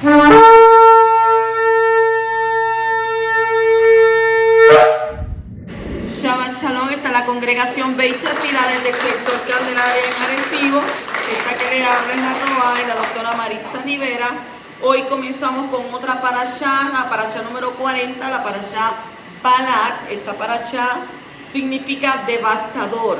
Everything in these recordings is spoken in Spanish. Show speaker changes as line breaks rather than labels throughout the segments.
Shabbat Shalom, está la congregación Beit Tefila desde el sector Candelaria en Arecibo. Esta que le habla es la Roa y la doctora Maritza Rivera. Hoy comenzamos con otra parashá, la parashá número 40, la parashá Balak. Esta parashá significa devastador.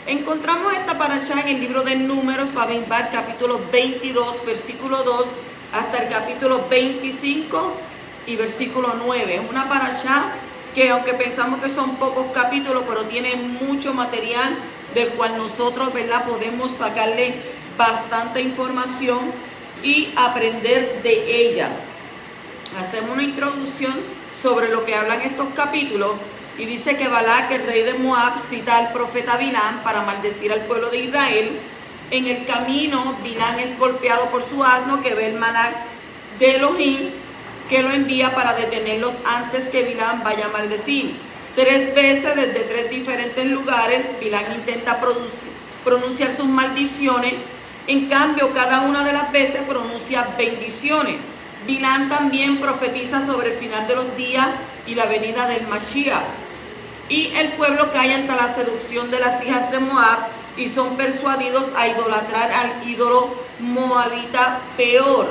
Encontramos esta parashá en el libro de Números, Bamidbar, capítulo 22, versículo 2, hasta el capítulo 25 y versículo 9. Es una parashá que, aunque pensamos que son pocos capítulos, pero tiene mucho material del cual nosotros, ¿verdad?, podemos sacarle bastante información y aprender de ella. Hacemos una introducción sobre lo que hablan estos capítulos y dice que Balak, el rey de Moab, cita al profeta Bilam para maldecir al pueblo de Israel. En el camino, Bilam es golpeado por su asno, que ve el maná de Elohim, que lo envía para detenerlos antes que Bilam vaya a maldecir. 3 veces desde 3 diferentes lugares, Bilam intenta pronunciar sus maldiciones. En cambio, cada una de las veces pronuncia bendiciones. Bilam también profetiza sobre el final de los días y la venida del Mashiach. Y el pueblo cae ante la seducción de las hijas de Moab y son persuadidos a idolatrar al ídolo moabita Peor.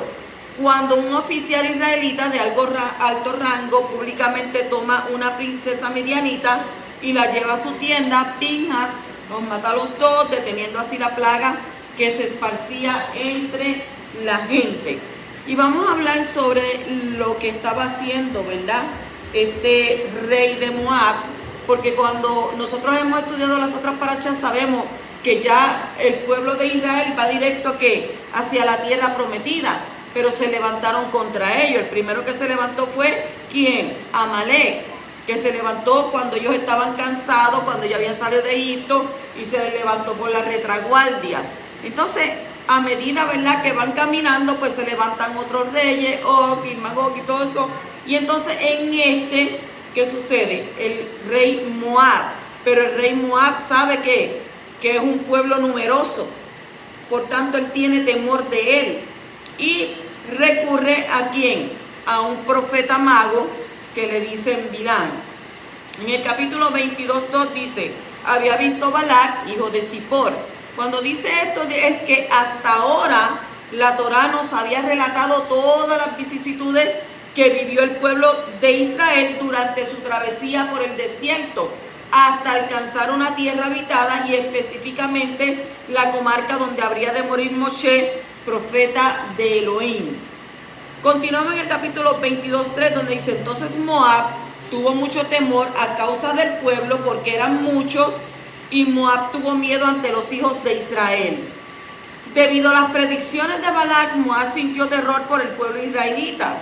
Cuando un oficial israelita de alto rango públicamente toma una princesa medianita y la lleva a su tienda, Pinhas los mata a los dos, deteniendo así la plaga que se esparcía entre la gente. Y vamos a hablar sobre lo que estaba haciendo, ¿verdad?, este rey de Moab, porque cuando nosotros hemos estudiado las otras parashas sabemos que ya el pueblo de Israel va directo hacia la tierra prometida, pero se levantaron contra ellos. El primero que se levantó fue ¿quién? Amalek, que se levantó cuando ellos estaban cansados, cuando ya habían salido de Egipto, y se les levantó por la retaguardia. Entonces, a medida, ¿verdad?, que van caminando, pues se levantan otros reyes, Og y Magog y todo eso. Y entonces ¿qué sucede? El rey Moab. Pero el rey Moab sabe que es un pueblo numeroso. Por tanto, él tiene temor de él. Y recurre ¿a quién? A un profeta mago que le dicen Bilam. En el capítulo 22:2 dice: había visto Balak, hijo de Zippor. Cuando dice esto es que hasta ahora la Torá nos había relatado todas las vicisitudes que vivió el pueblo de Israel durante su travesía por el desierto hasta alcanzar una tierra habitada, y específicamente la comarca donde habría de morir Moshe, profeta de Elohim. Continuamos en el capítulo 22:3, donde dice: entonces Moab tuvo mucho temor a causa del pueblo, porque eran muchos, y Moab tuvo miedo ante los hijos de Israel. Debido a las predicciones de Balak, Moab sintió terror por el pueblo israelita.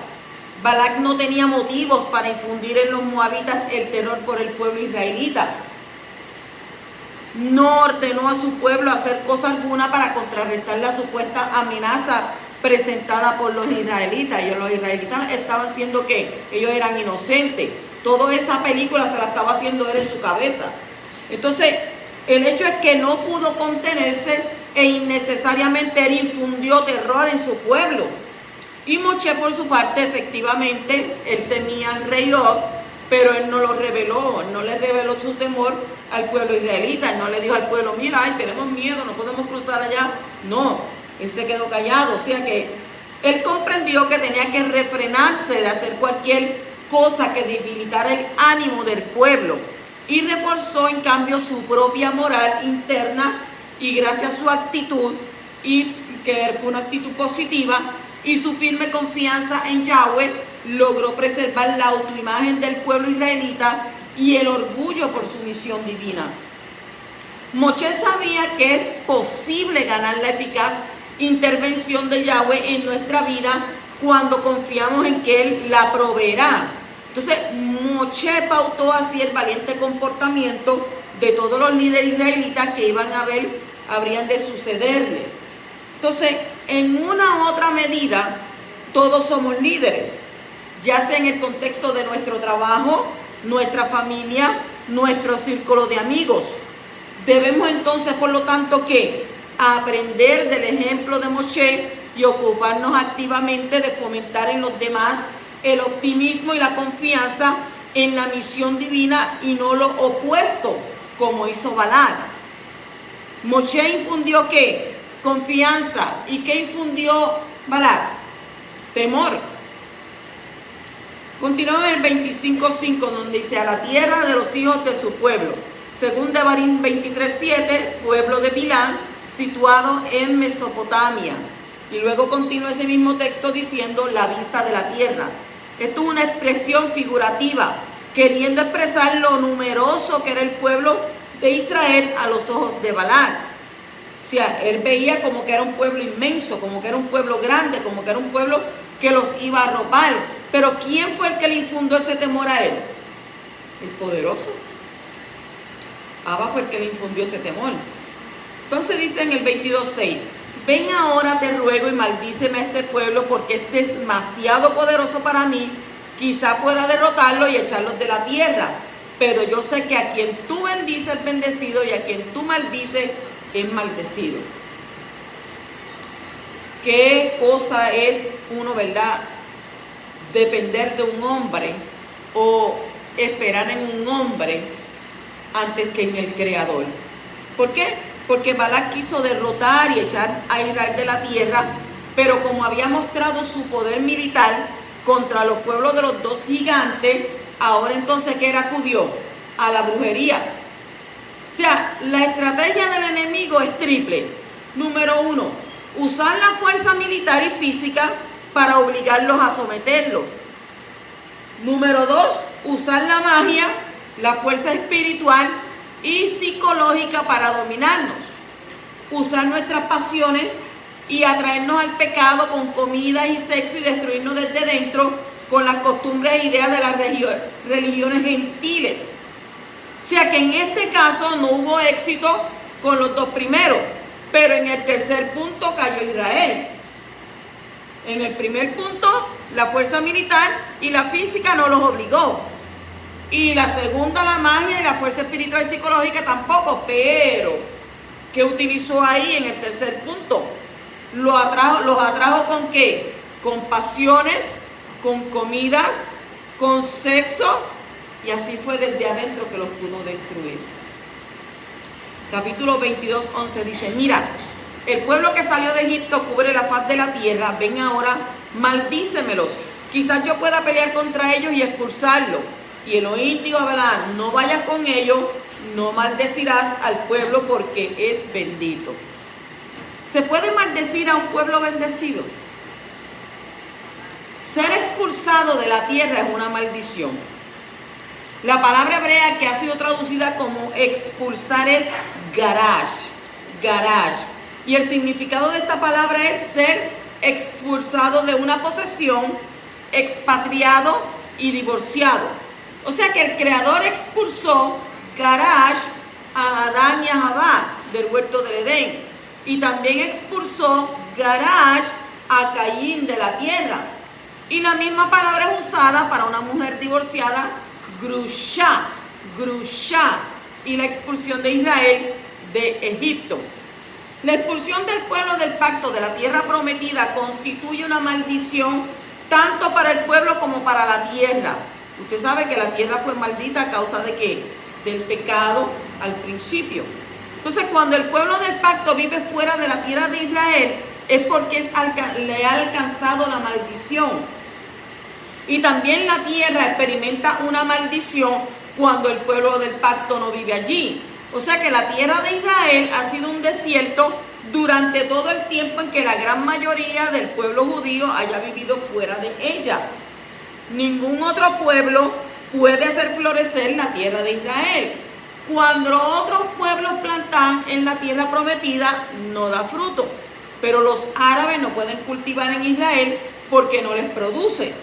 Balak no tenía motivos para infundir en los moabitas el terror por el pueblo israelita. No ordenó a su pueblo hacer cosa alguna para contrarrestar la supuesta amenaza presentada por los israelitas. Los israelitas estaban haciendo que ellos eran inocentes. Toda esa película se la estaba haciendo él en su cabeza. Entonces, el hecho es que no pudo contenerse e innecesariamente él infundió terror en su pueblo. Y Moshe, por su parte, efectivamente, él temía al rey Og, pero él no lo reveló, no le reveló su temor al pueblo israelita. Él no le dijo al pueblo: mira, ay, tenemos miedo, no podemos cruzar allá. No, él se quedó callado. O sea que él comprendió que tenía que refrenarse de hacer cualquier cosa que debilitara el ánimo del pueblo, y reforzó en cambio su propia moral interna, y gracias a su actitud, y que fue una actitud positiva, y su firme confianza en Yahweh, logró preservar la autoimagen del pueblo israelita y el orgullo por su misión divina. Moshe sabía que es posible ganar la eficaz intervención de Yahweh en nuestra vida cuando confiamos en que Él la proveerá. Entonces, Moshe pautó así el valiente comportamiento de todos los líderes israelitas que habrían de sucederle. Entonces, en una u otra medida, todos somos líderes, ya sea en el contexto de nuestro trabajo, nuestra familia, nuestro círculo de amigos. Debemos entonces, por lo tanto, aprender del ejemplo de Moshe y ocuparnos activamente de fomentar en los demás el optimismo y la confianza en la misión divina y no lo opuesto, como hizo Balac. Moshe infundió ¿qué? Confianza. ¿Y qué infundió Balac? Temor. Continuamos en el 25:5, donde dice: a la tierra de los hijos de su pueblo. Según Devarim 23:7, pueblo de Bilán, situado en Mesopotamia. Y luego continúa ese mismo texto diciendo la vista de la tierra. Esto es una expresión figurativa, queriendo expresar lo numeroso que era el pueblo de Israel a los ojos de Balac. O sea, él veía como que era un pueblo inmenso, como que era un pueblo grande, como que era un pueblo que los iba a arropar. Pero ¿quién fue el que le infundó ese temor a él? El poderoso. Abba fue el que le infundió ese temor. Entonces dice en el 22:6: ven ahora, te ruego, y maldíceme a este pueblo, porque este es demasiado poderoso para mí. Quizá pueda derrotarlo y echarlos de la tierra. Pero yo sé que a quien tú bendices es bendecido, y a quien tú maldices es maldecido. ¿Qué cosa es uno, verdad, depender de un hombre o esperar en un hombre antes que en el Creador? ¿Por qué? Porque Balac quiso derrotar y echar a Israel de la tierra, pero como había mostrado su poder militar contra los pueblos de los dos gigantes, ahora entonces ¿qué era? Acudió a la brujería. O sea, la estrategia del enemigo es triple. Número 1, usar la fuerza militar y física para obligarlos a someterlos. Número 2, usar la magia, la fuerza espiritual y psicológica para dominarnos. Usar nuestras pasiones y atraernos al pecado con comida y sexo y destruirnos desde dentro con las costumbres e ideas de las religiones gentiles. O sea que en este caso no hubo éxito con los dos primeros, pero en el tercer punto cayó Israel. En el primer punto, la fuerza militar y la física no los obligó. Y la segunda, la magia y la fuerza espiritual y psicológica tampoco. Pero, ¿qué utilizó ahí en el tercer punto? Los atrajo ¿con qué? Con pasiones, con comidas, con sexo. Y así fue desde adentro que los pudo destruir. Capítulo 22:11 dice: mira, el pueblo que salió de Egipto cubre la faz de la tierra. Ven ahora, maldícemelos. Quizás yo pueda pelear contra ellos y expulsarlos. Y Elohim dijo a Balaam: no vayas con ellos, no maldecirás al pueblo porque es bendito. ¿Se puede maldecir a un pueblo bendecido? Ser expulsado de la tierra es una maldición. La palabra hebrea que ha sido traducida como expulsar es garash. Y el significado de esta palabra es ser expulsado de una posesión, expatriado y divorciado. O sea que el Creador expulsó garash a Adán y a Jabá del huerto del Edén. Y también expulsó garash a Caín de la tierra. Y la misma palabra es usada para una mujer divorciada, grusha. Y la expulsión de Israel de Egipto. La expulsión del pueblo del pacto de la tierra prometida constituye una maldición tanto para el pueblo como para la tierra. Usted sabe que la tierra fue maldita a causa de ¿qué? Del pecado al principio. Entonces, cuando el pueblo del pacto vive fuera de la tierra de Israel, es porque le ha alcanzado la maldición. Y también la tierra experimenta una maldición cuando el pueblo del pacto no vive allí. O sea que la tierra de Israel ha sido un desierto durante todo el tiempo en que la gran mayoría del pueblo judío haya vivido fuera de ella. Ningún otro pueblo puede hacer florecer la tierra de Israel. Cuando otros pueblos plantan en la tierra prometida, no da fruto. Pero los árabes no pueden cultivar en Israel porque no les produce.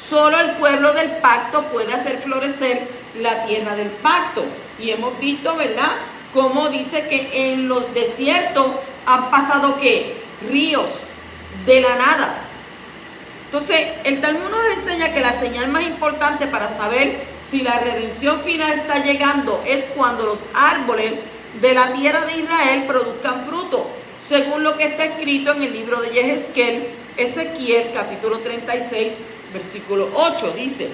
Solo el pueblo del pacto puede hacer florecer la tierra del pacto. Y hemos visto, ¿verdad?, cómo dice que en los desiertos han pasado, ¿qué? Ríos de la nada. Entonces, el Talmud nos enseña que la señal más importante para saber si la redención final está llegando es cuando los árboles de la tierra de Israel produzcan fruto. según lo que está escrito en el libro de Ezequiel, capítulo 36, versículo 8, dice: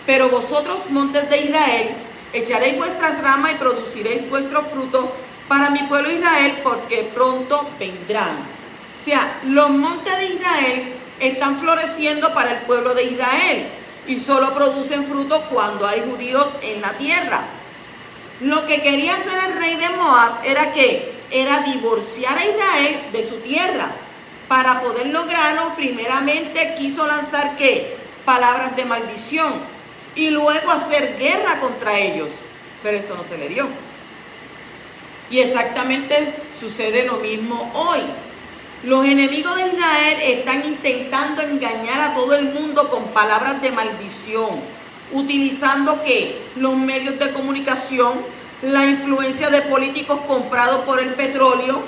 pero vosotros, montes de Israel, echaréis vuestras ramas y produciréis vuestro fruto para mi pueblo Israel, porque pronto vendrán. O sea, los montes de Israel están floreciendo para el pueblo de Israel y solo producen fruto cuando hay judíos en la tierra. Lo que quería hacer el rey de Moab era era divorciar a Israel de su tierra. Para poder lograrlo, primeramente quiso lanzar palabras de maldición y luego hacer guerra contra ellos. Pero esto no se le dio. Y exactamente sucede lo mismo hoy. Los enemigos de Israel están intentando engañar a todo el mundo con palabras de maldición, utilizando los medios de comunicación, la influencia de políticos comprados por el petróleo,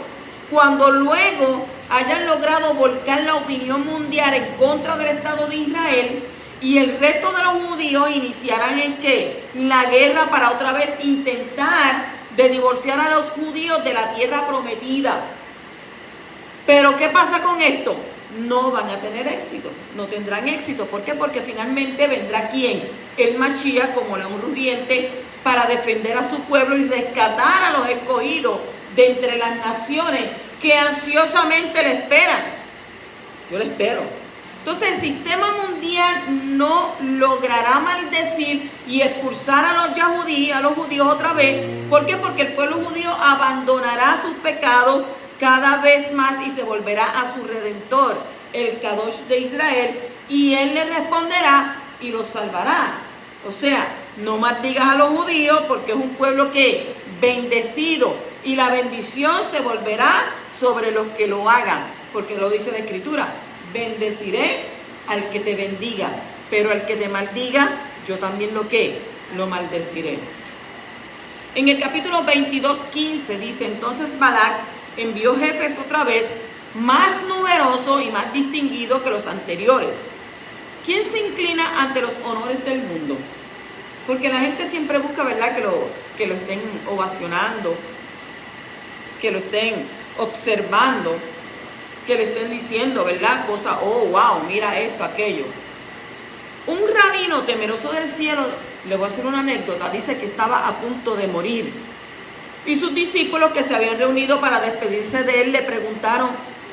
cuando luego hayan logrado volcar la opinión mundial en contra del Estado de Israel, y el resto de los judíos iniciarán la guerra para otra vez intentar de divorciar a los judíos de la tierra prometida. Pero ¿qué pasa con esto? No van a tener éxito, no tendrán éxito. ¿Por qué? Porque finalmente vendrá ¿quién? El Mashiach como león rugiente para defender a su pueblo y rescatar a los escogidos de entre las naciones que ansiosamente le esperan. Yo le espero. Entonces el sistema mundial no logrará maldecir y expulsar a los judíos otra vez. ¿Por qué? Porque el pueblo judío abandonará sus pecados cada vez más y se volverá a su Redentor, el Kadosh de Israel, y Él le responderá y los salvará. O sea, no maldigas a los judíos porque es un pueblo bendecido, y la bendición se volverá sobre los que lo hagan, porque lo dice la Escritura: bendeciré al que te bendiga, pero al que te maldiga, yo también lo maldeciré. En el capítulo 22:15 dice: entonces Balac envió jefes otra vez, más numerosos y más distinguidos que los anteriores. ¿Quién se inclina ante los honores del mundo? Porque la gente siempre busca, ¿verdad?, que lo estén ovacionando, que lo estén observando, que le estén diciendo, ¿verdad?, cosas, oh, wow, mira esto, aquello. Un rabino temeroso del cielo, le voy a hacer una anécdota, dice que estaba a punto de morir. Y sus discípulos, que se habían reunido para despedirse de él, le preguntaron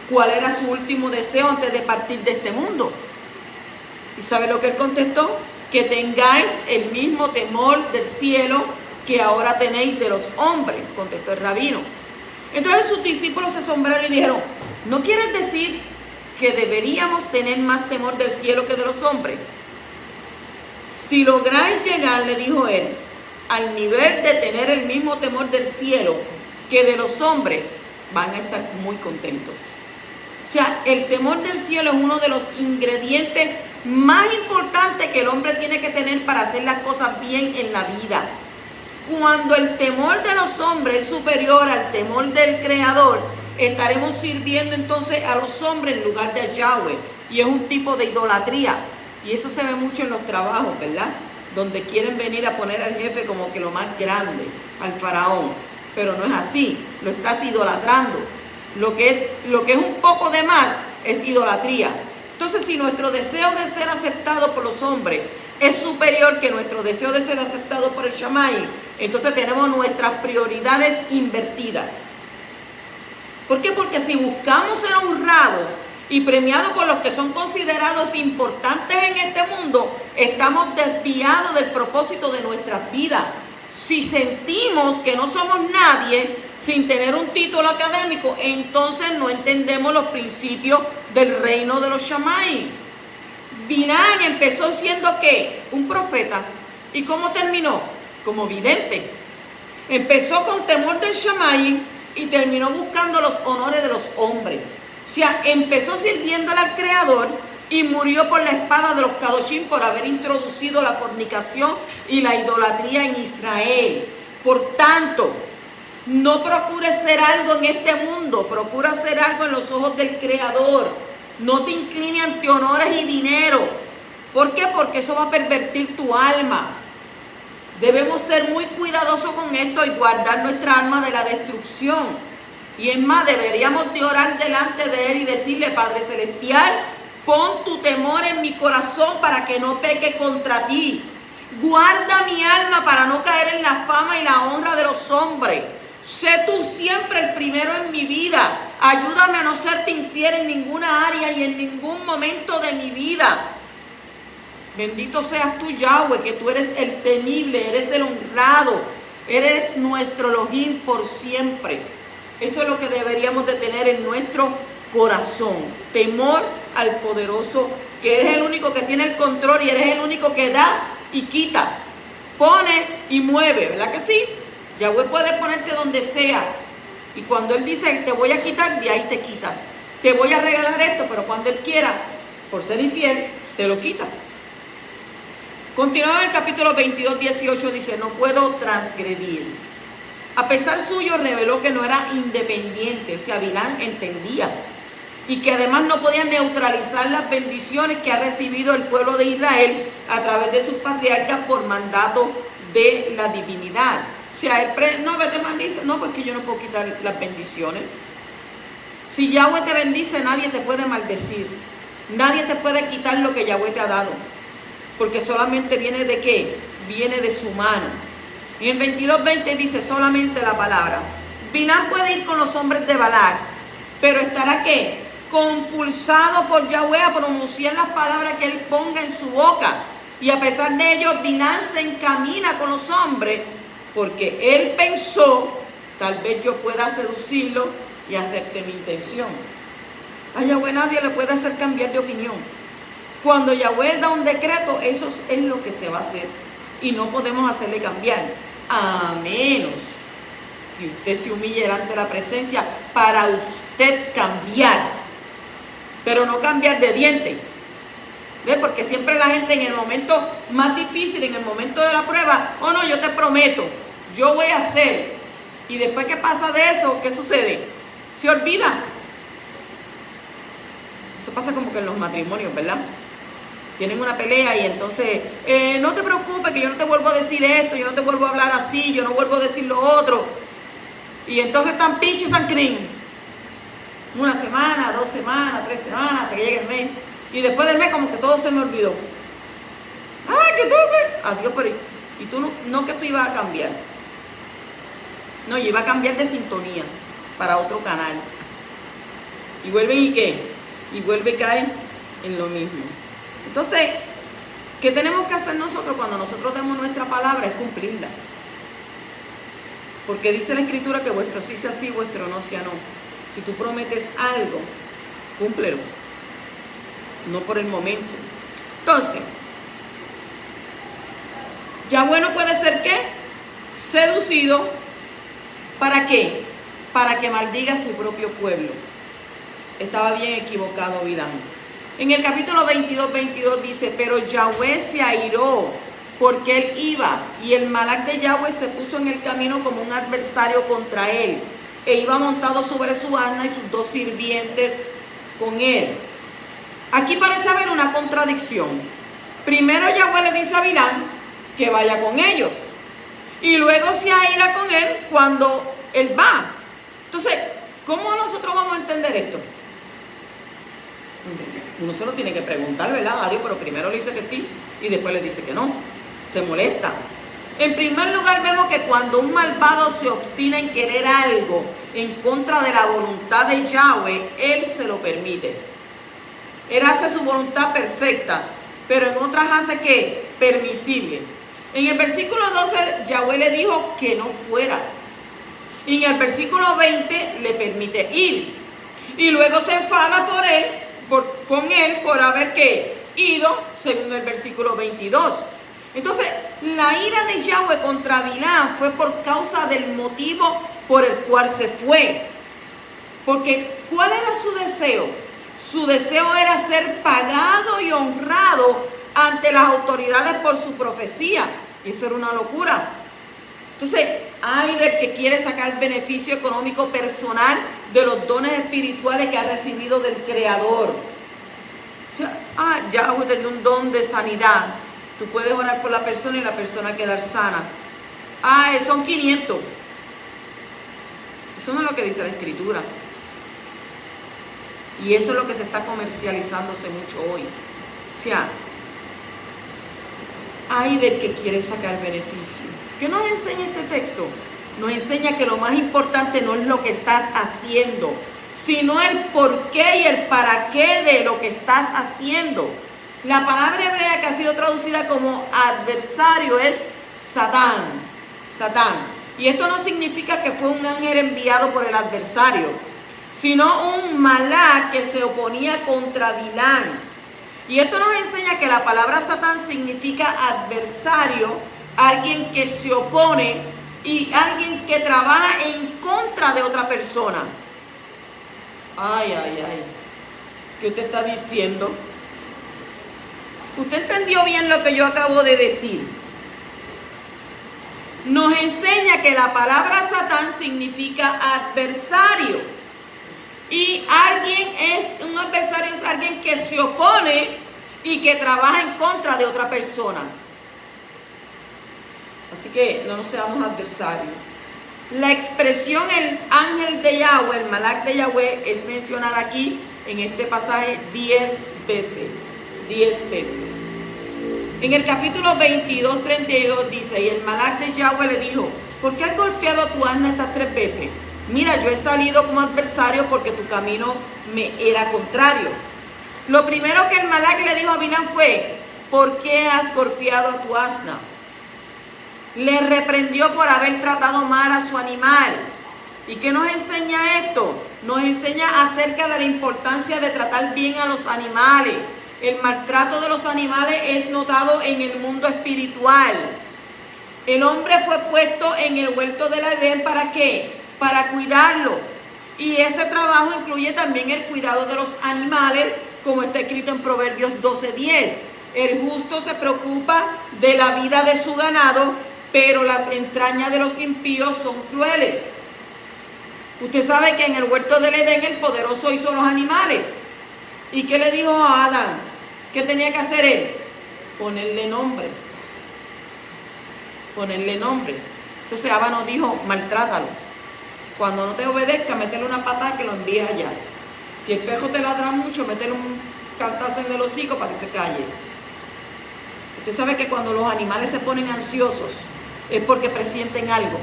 cuál era su último deseo antes de partir de este mundo. ¿Y sabe lo que él contestó? Que tengáis el mismo temor del cielo que ahora tenéis de los hombres, contestó el rabino. Entonces sus discípulos se asombraron y dijeron: ¿no quieres decir que deberíamos tener más temor del cielo que de los hombres? Si lográis llegar, le dijo él, al nivel de tener el mismo temor del cielo que de los hombres, van a estar muy contentos. O sea, el temor del cielo es uno de los ingredientes más importantes que el hombre tiene que tener para hacer las cosas bien en la vida. Cuando el temor de los hombres es superior al temor del Creador, estaremos sirviendo entonces a los hombres en lugar de a Yahweh, y es un tipo de idolatría. Y eso se ve mucho en los trabajos, ¿verdad? Donde quieren venir a poner al jefe como que lo más grande, al faraón. Pero no es así, lo estás idolatrando. Lo que es un poco de más es idolatría. Entonces, si nuestro deseo de ser aceptado por los hombres es superior que nuestro deseo de ser aceptado por el Shammai, entonces tenemos nuestras prioridades invertidas. ¿Por qué? Porque si buscamos ser honrados y premiados por los que son considerados importantes en este mundo, estamos desviados del propósito de nuestras vidas. Si sentimos que no somos nadie sin tener un título académico, entonces no entendemos los principios del reino de los Shammai. Bilán empezó siendo ¿qué? Un profeta. ¿Y cómo terminó? Como vidente. Empezó con temor del Shammai y terminó buscando los honores de los hombres. O sea, empezó sirviéndole al Creador y murió por la espada de los Kadoshim por haber introducido la fornicación y la idolatría en Israel. Por tanto, no procures ser algo en este mundo, procura hacer algo en los ojos del Creador. No te inclines ante honores y dinero. ¿Por qué? Porque eso va a pervertir tu alma. Debemos ser muy cuidadosos con esto y guardar nuestra alma de la destrucción. Y es más, deberíamos de orar delante de Él y decirle: Padre Celestial, pon tu temor en mi corazón para que no peque contra ti. Guarda mi alma para no caer en la fama y la honra de los hombres. Sé tú siempre el primero en mi vida. Ayúdame a no serte infiel en ninguna área y en ningún momento de mi vida. Bendito seas tú, Yahweh, que tú eres el temible, eres el honrado, eres nuestro Elohim por siempre. Eso es lo que deberíamos de tener en nuestro corazón. Temor al poderoso, que eres el único que tiene el control y eres el único que da y quita, pone y mueve, ¿verdad que sí? Yahweh puede ponerte donde sea, y cuando Él dice te voy a quitar, de ahí te quita. Te voy a regalar esto, pero cuando Él quiera, por ser infiel, te lo quita. Continuando en el capítulo 22, 18 dice: no puedo transgredir. A pesar suyo reveló que no era independiente, o sea, Bilán entendía, y que además no podía neutralizar las bendiciones que ha recibido el pueblo de Israel a través de sus patriarcas por mandato de la divinidad. O sea, él no, vete maldice, no, porque yo no puedo quitar las bendiciones. Si Yahweh te bendice, nadie te puede maldecir. Nadie te puede quitar lo que Yahweh te ha dado. Porque solamente viene de ¿qué? Viene de su mano. Y en 22:20 dice solamente la palabra. Bilán puede ir con los hombres de Balac, pero estará ¿qué? Compulsado por Yahweh a pronunciar las palabras que Él ponga en su boca. Y a pesar de ello, Bilán se encamina con los hombres porque él pensó: tal vez yo pueda seducirlo y acepte mi intención. A Yahweh nadie le puede hacer cambiar de opinión. Cuando Yahweh da un decreto, eso es lo que se va a hacer. Y no podemos hacerle cambiar, a menos que usted se humille delante de la presencia para usted cambiar. Pero no cambiar de diente. ¿Ves? Porque siempre la gente en el momento más difícil, en el momento de la prueba: oh no, yo te prometo, yo voy a hacer. Y después que pasa de eso, ¿qué sucede? Se olvida. Eso pasa como que en los matrimonios, ¿verdad? Tienen una pelea y entonces, no te preocupes que yo no te vuelvo a decir esto, yo no te vuelvo a hablar así, yo no vuelvo a decir lo otro. Y entonces están pinches and cream. Una semana, 2 semanas, 3 semanas, hasta que llegue el mes. Y después del mes como que todo se me olvidó. ¡Ah, que tú te... Adiós, pero... Y tú no que tú ibas a cambiar. No, yo iba a cambiar de sintonía para otro canal. Y vuelven y ¿qué? Y vuelve y cae en lo mismo. Entonces, ¿qué tenemos que hacer nosotros cuando nosotros damos nuestra palabra? Es cumplirla. Porque dice la Escritura que vuestro sí sea sí, vuestro no sea no. Si tú prometes algo, cúmplelo. No por el momento. Entonces, Yahweh no puede ser ¿qué? Seducido. ¿Para qué? Para que maldiga a su propio pueblo. Estaba bien equivocado Bilán. En el capítulo 22 dice: pero Yahweh se airó porque él iba, y el malak de Yahweh se puso en el camino como un adversario contra él, e iba montado sobre su asna y sus 2 sirvientes con él. Aquí parece haber una contradicción. Primero Yahweh le dice a Bilán que vaya con ellos, y luego se aira con él cuando él va. Entonces, ¿cómo nosotros vamos a entender esto? Uno se lo tiene que preguntar, ¿verdad? A Dios, pero primero le dice que sí y después le dice que no. Se molesta. En primer lugar, vemos que cuando un malvado se obstina en querer algo en contra de la voluntad de Yahweh, él se lo permite. Él hace su voluntad perfecta, pero en otras hace ¿qué? Permisible. En el versículo 12, Yahweh le dijo que no fuera. Y en el versículo 20 le permite ir. Y luego se enfada con él por haber ¿qué? Ido, según el versículo 22. Entonces, la ira de Yahweh contra Bilán fue por causa del motivo por el cual se fue. Porque, ¿cuál era su deseo? Su deseo era ser pagado y honrado ante las autoridades por su profecía. Y eso era una locura. Entonces, hay del que quiere sacar beneficio económico personal de los dones espirituales que ha recibido del Creador. O sea, Yahweh te dio un don de sanidad. Tú puedes orar por la persona y la persona quedar sana. Son 500. Eso no es lo que dice la Escritura. Y eso es lo que se está comercializándose mucho hoy. O sea, hay del que quiere sacar beneficio. ¿Qué nos enseña este texto? Nos enseña que lo más importante no es lo que estás haciendo, sino el por qué y el para qué de lo que estás haciendo. La palabra hebrea que ha sido traducida como adversario es Satán. Satán. Y esto no significa que fue un ángel enviado por el adversario, sino un malach que se oponía contra Bilán. Y esto nos enseña que la palabra Satán significa adversario, alguien que se opone y alguien que trabaja en contra de otra persona. Ay, ay, ay. ¿Qué usted está diciendo? ¿Usted entendió bien lo que yo acabo de decir? Nos enseña que la palabra Satán significa adversario. Y un adversario es alguien que se opone y que trabaja en contra de otra persona. Así que no nos seamos adversarios. La expresión el ángel de Yahweh, el malach de Yahweh, es mencionada aquí en este pasaje 10 veces. 10 veces. En el capítulo 22, 32 dice, y el malach de Yahweh le dijo, ¿por qué has golpeado a tu asna estas 3 veces? Mira, yo he salido como adversario porque tu camino me era contrario. Lo primero que el malach le dijo a Bilán fue, ¿por qué has golpeado a tu asna? Le reprendió por haber tratado mal a su animal. ¿Y qué nos enseña esto? Nos enseña acerca de la importancia de tratar bien a los animales. El maltrato de los animales es notado en el mundo espiritual. El hombre fue puesto en el huerto del Edén, ¿para qué? Para cuidarlo. Y ese trabajo incluye también el cuidado de los animales, como está escrito en Proverbios 12:10. El justo se preocupa de la vida de su ganado, pero las entrañas de los impíos son crueles. Usted sabe que en el huerto del Edén el poderoso hizo los animales. ¿Y qué le dijo a Adán? ¿Qué tenía que hacer él? Ponerle nombre. Ponerle nombre. Entonces Abba nos dijo, maltrátalo. Cuando no te obedezca, métele una patada que lo envíe allá. Si el pejo te ladra mucho, métele un cantazo en el hocico para que se calle. Usted sabe que cuando los animales se ponen ansiosos, es porque presienten algo.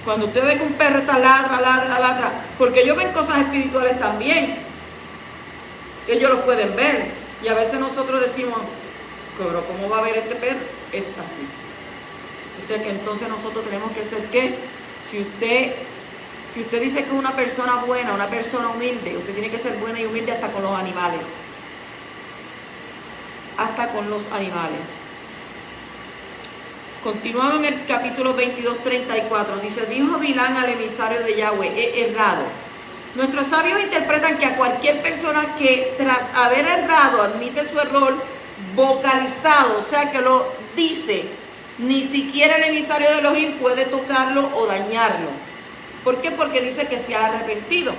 Cuando usted ve que un perro está ladra, porque ellos ven cosas espirituales también. Ellos los pueden ver. Y a veces nosotros decimos, pero ¿cómo va a ver este perro? Es así. O sea que entonces nosotros tenemos que ser ¿qué? Si usted dice que es una persona buena, una persona humilde, usted tiene que ser buena y humilde hasta con los animales. Hasta con los animales. Continuamos en el capítulo 22, 34. Dice, dijo Bilán al emisario de Yahweh, he errado. Nuestros sabios interpretan que a cualquier persona que tras haber errado admite su error vocalizado, o sea que lo dice, ni siquiera el emisario de Elohim puede tocarlo o dañarlo. ¿Por qué? Porque dice que se ha arrepentido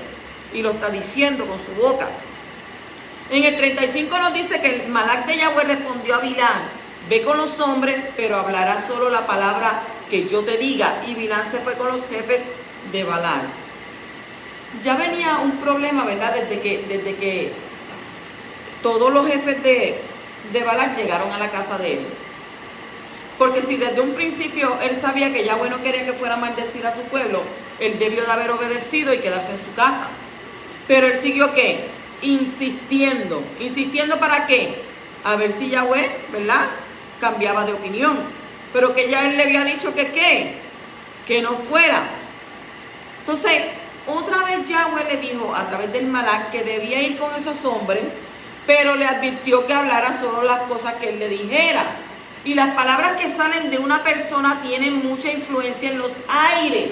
y lo está diciendo con su boca. En el 35 nos dice que el malach de Yahweh respondió a Bilán, ve con los hombres, pero hablará solo la palabra que yo te diga. Y Bilán se fue con los jefes de Balaam. Ya venía un problema, ¿verdad? Desde que todos los jefes de Balaam llegaron a la casa de él. Porque si desde un principio él sabía que Yahweh no quería que fuera a maldecir a su pueblo, él debió de haber obedecido y quedarse en su casa. Pero él siguió ¿qué? Insistiendo. ¿Insistiendo para qué? A ver si Yahweh, ¿verdad?, cambiaba de opinión. Pero que ya él le había dicho que ¿qué? Que no fuera. Entonces, otra vez Yahweh le dijo a través del malach que debía ir con esos hombres, pero le advirtió que hablara solo las cosas que él le dijera. Y las palabras que salen de una persona tienen mucha influencia en los aires.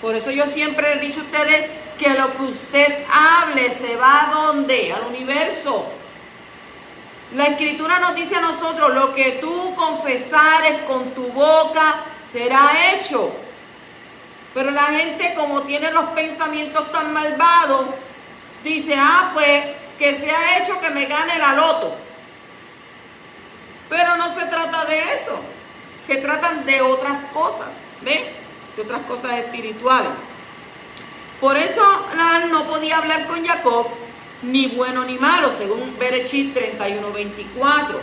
Por eso yo siempre les he dicho a ustedes que lo que usted hable se va ¿a dónde? Al universo. La Escritura nos dice a nosotros, lo que tú confesares con tu boca será hecho. Pero la gente, como tiene los pensamientos tan malvados, dice, pues que sea hecho que me gane la loto. Pero no se trata de eso. Se tratan de otras cosas, ¿ven? De otras cosas espirituales. Por eso Labán no podía hablar con Jacob, ni bueno ni malo, según Bereshit 31:24.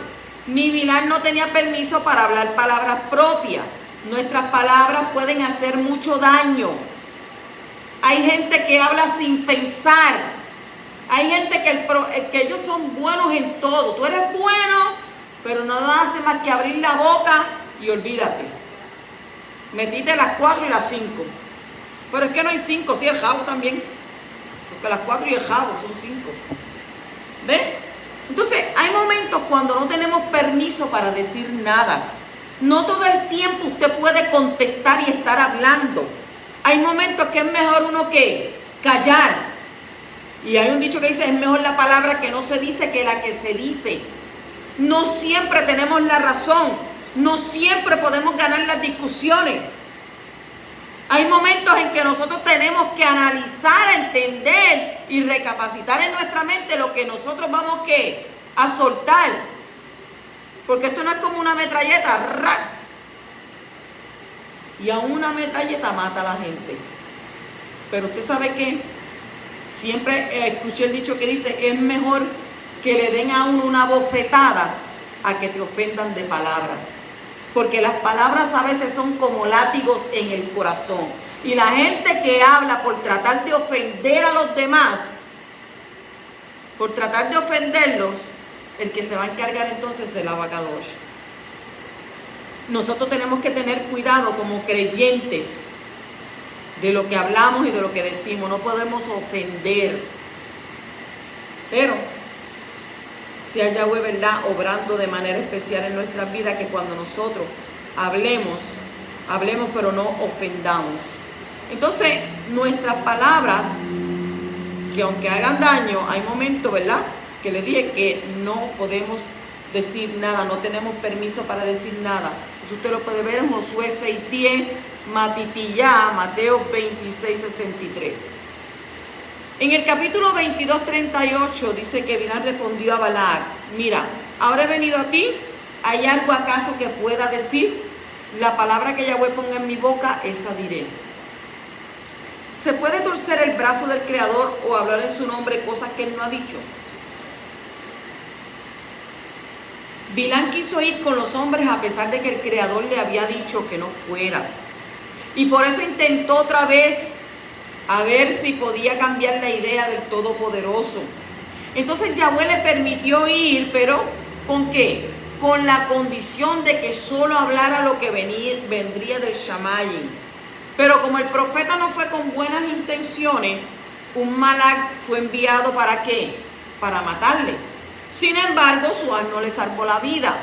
Ni Bilhán no tenía permiso para hablar palabras propias. Nuestras palabras pueden hacer mucho daño. Hay gente que habla sin pensar. Hay gente que ellos son buenos en todo. Tú eres bueno, pero no hace más que abrir la boca y olvídate. Metiste las 4 y las 5. Pero es que no hay 5, sí, el jabo también. Porque las 4 y el jabo son 5. ¿Ves? Entonces, hay momentos cuando no tenemos permiso para decir nada. No todo el tiempo usted puede contestar y estar hablando. Hay momentos que es mejor uno que callar. Y hay un dicho que dice, es mejor la palabra que no se dice que la que se dice. No siempre tenemos la razón. No siempre podemos ganar las discusiones. Hay momentos en que nosotros tenemos que analizar, entender y recapacitar en nuestra mente lo que nosotros vamos a soltar. Porque esto no es como una metralleta. ¡Rac! Y aún una metralleta mata a la gente. Pero usted sabe que siempre escuché el dicho que dice, es mejor que le den a uno una bofetada a que te ofendan de palabras. Porque las palabras a veces son como látigos en el corazón. Y la gente que habla por tratar de ofender a los demás, por tratar de ofenderlos, el que se va a encargar entonces es el abacadosh. Nosotros tenemos que tener cuidado como creyentes de lo que hablamos y de lo que decimos. No podemos ofender. Pero si hay Yahweh, ¿verdad?, obrando de manera especial en nuestras vidas, que cuando nosotros hablemos pero no ofendamos. Entonces, nuestras palabras, que aunque hagan daño, hay momentos, ¿verdad?, que le dije que no podemos decir nada, no tenemos permiso para decir nada. Eso usted lo puede ver en Josué 6:10, Matitiyá, Mateo 26:63. En el capítulo 22:38 dice que Bilhán respondió a Balac, mira, ahora he venido a ti, ¿hay algo acaso que pueda decir? La palabra que Yahweh ponga en mi boca, esa diré. ¿Se puede torcer el brazo del Creador o hablar en su nombre cosas que él no ha dicho? Bilhán quiso ir con los hombres a pesar de que el Creador le había dicho que no fuera. Y por eso intentó otra vez a ver si podía cambiar la idea del Todopoderoso. Entonces Yahweh le permitió ir, pero ¿con qué? Con la condición de que solo hablara lo que vendría del Shamayim. Pero como el profeta no fue con buenas intenciones, un malak fue enviado ¿para qué? Para matarle. Sin embargo, su asno le salvó la vida.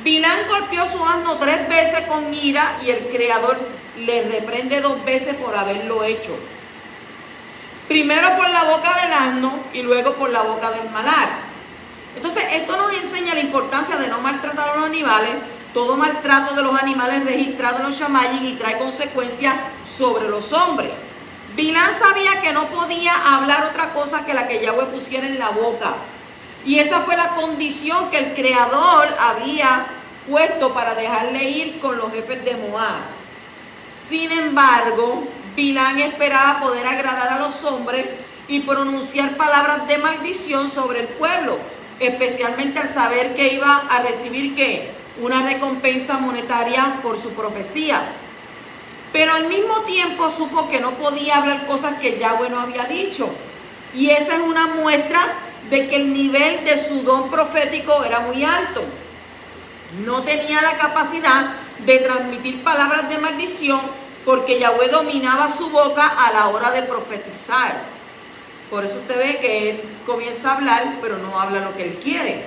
Bilhán golpeó su asno 3 veces con ira y el Creador le reprende 2 veces por haberlo hecho. Primero por la boca del asno y luego por la boca del malak. Entonces, esto nos enseña la importancia de no maltratar a los animales. Todo maltrato de los animales registrado en los Shamayim y trae consecuencias sobre los hombres. Bilhán sabía que no podía hablar otra cosa que la que Yahweh pusiera en la boca. Y esa fue la condición que el Creador había puesto para dejarle ir con los jefes de Moab. Sin embargo, Bilhán esperaba poder agradar a los hombres y pronunciar palabras de maldición sobre el pueblo, especialmente al saber que iba a recibir ¿qué? Una recompensa monetaria por su profecía. Pero al mismo tiempo supo que no podía hablar cosas que Yahweh no había dicho. Y esa es una muestra de que el nivel de su don profético era muy alto. No tenía la capacidad de transmitir palabras de maldición porque Yahweh dominaba su boca a la hora de profetizar. Por eso usted ve que él comienza a hablar, pero no habla lo que él quiere.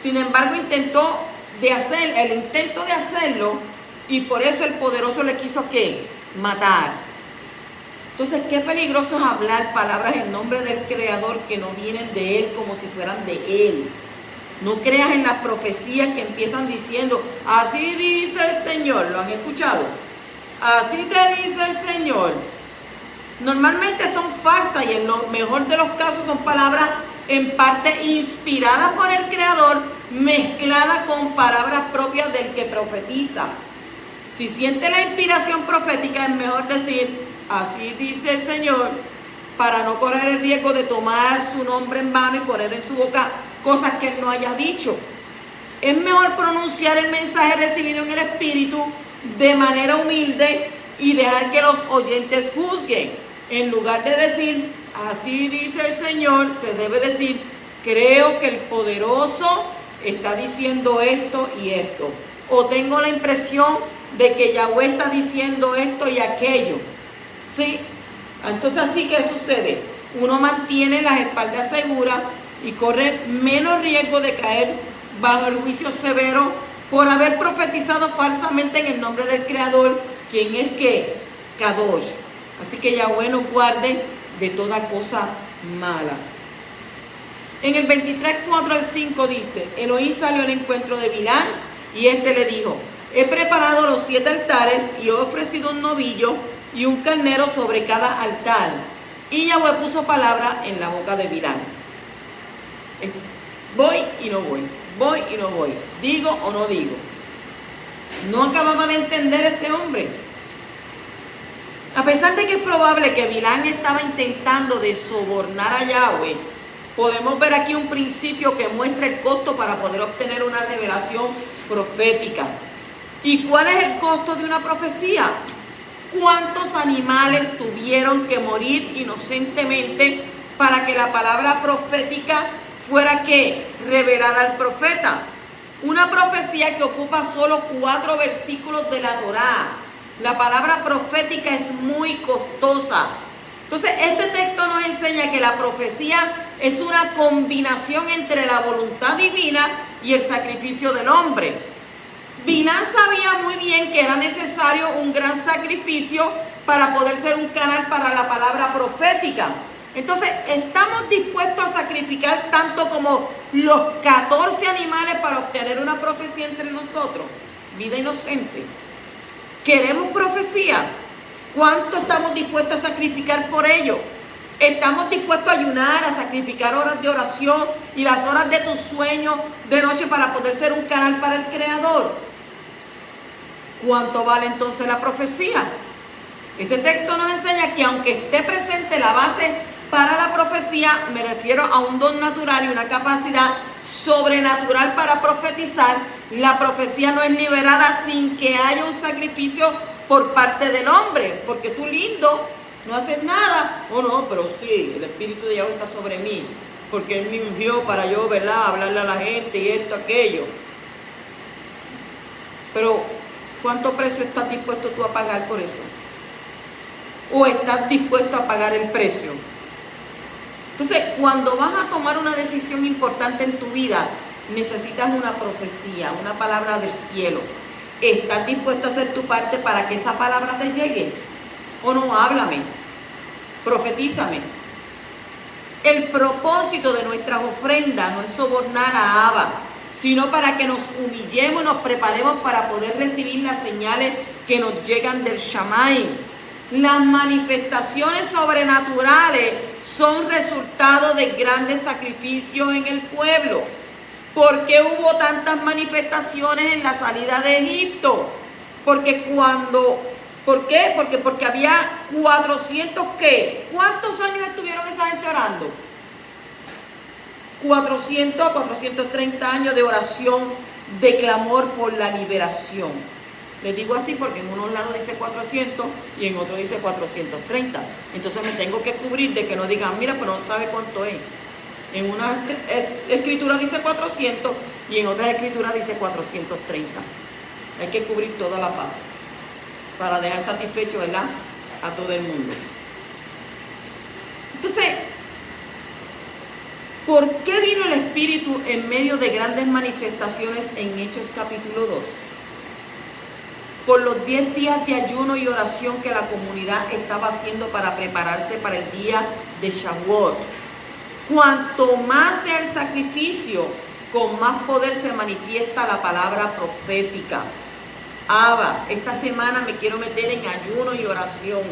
Sin embargo, el intento de hacerlo, y por eso el poderoso le quiso ¿qué? Matar. Entonces, qué peligroso es hablar palabras en nombre del Creador que no vienen de Él como si fueran de Él. No creas en las profecías que empiezan diciendo, así dice el Señor. ¿Lo han escuchado? Así te dice el Señor. Normalmente son falsas y en lo mejor de los casos son palabras en parte inspiradas por el Creador, mezcladas con palabras propias del que profetiza. Si siente la inspiración profética, es mejor decir, así dice el Señor, para no correr el riesgo de tomar su nombre en vano y poner en su boca cosas que él no haya dicho. Es mejor pronunciar el mensaje recibido en el Espíritu de manera humilde y dejar que los oyentes juzguen. En lugar de decir, así dice el Señor, se debe decir, creo que el poderoso está diciendo esto y esto. O tengo la impresión de que Yahweh está diciendo esto y aquello. ¿Sí? Entonces, así que sucede. Uno mantiene las espaldas seguras y corre menos riesgo de caer bajo el juicio severo por haber profetizado falsamente en el nombre del Creador, quien es que Kadosh. Así que Yahweh nos guarde de toda cosa mala. En el 23, 4 al 5 dice, Elohim salió al encuentro de Bilán y éste le dijo, he preparado los 7 altares y he ofrecido un novillo y un carnero sobre cada altar. Y Yahweh puso palabra en la boca de Bilán. Voy y no voy, voy y no voy, digo o no digo. No acababa de entender este hombre. A pesar de que es probable que Bilán estaba intentando de sobornar a Yahweh, podemos ver aquí un principio que muestra el costo para poder obtener una revelación profética. ¿Y cuál es el costo de una profecía? ¿Cuántos animales tuvieron que morir inocentemente para que la palabra profética fuera ¿qué? Revelada al profeta? Una profecía que ocupa solo 4 versículos de la Torá. La palabra profética es muy costosa. Entonces, este texto nos enseña que la profecía es una combinación entre la voluntad divina y el sacrificio del hombre. Bilán sabía muy bien que era necesario un gran sacrificio para poder ser un canal para la palabra profética. Entonces, ¿estamos dispuestos a sacrificar tanto como los 14 animales para obtener una profecía entre nosotros? Vida inocente. ¿Queremos profecía? ¿Cuánto estamos dispuestos a sacrificar por ello? ¿Estamos dispuestos a ayunar, a sacrificar horas de oración y las horas de tu sueño de noche para poder ser un canal para el Creador? ¿Cuánto vale entonces la profecía? Este texto nos enseña que aunque esté presente la base para la profecía, me refiero a un don natural y una capacidad sobrenatural para profetizar, la profecía no es liberada sin que haya un sacrificio por parte del hombre, porque tú lindo, no haces nada. Oh no, pero sí, el Espíritu de Yahweh está sobre mí, porque Él me ungió para yo, ¿verdad?, hablarle a la gente y esto, aquello. Pero, ¿cuánto precio estás dispuesto tú a pagar por eso? ¿O estás dispuesto a pagar el precio? Entonces, cuando vas a tomar una decisión importante en tu vida, necesitas una profecía, una palabra del cielo. ¿Estás dispuesto a hacer tu parte para que esa palabra te llegue? ¿O no? Háblame, profetízame. El propósito de nuestras ofrendas no es sobornar a Abba, sino para que nos humillemos y nos preparemos para poder recibir las señales que nos llegan del Shammai. Las manifestaciones sobrenaturales son resultado de grandes sacrificios en el pueblo. ¿Por qué hubo tantas manifestaciones en la salida de Egipto? ¿Por qué? Porque había 400, ¿qué? ¿Cuántos años estuvieron esa gente orando? 400 a 430 años de oración, de clamor por la liberación. Les digo así porque en unos lados dice 400 y en otros dice 430. Entonces me tengo que cubrir de que no digan, mira, pero no sabe cuánto es. En una escritura dice 400 y en otra escritura dice 430. Hay que cubrir toda la base para dejar satisfecho, ¿verdad?, a todo el mundo. Entonces, ¿por qué vino el Espíritu en medio de grandes manifestaciones en Hechos capítulo 2? Por los 10 días de ayuno y oración que la comunidad estaba haciendo para prepararse para el día de Shavuot. Cuanto más sea el sacrificio, con más poder se manifiesta la palabra profética. Abba, esta semana me quiero meter en ayuno y oración.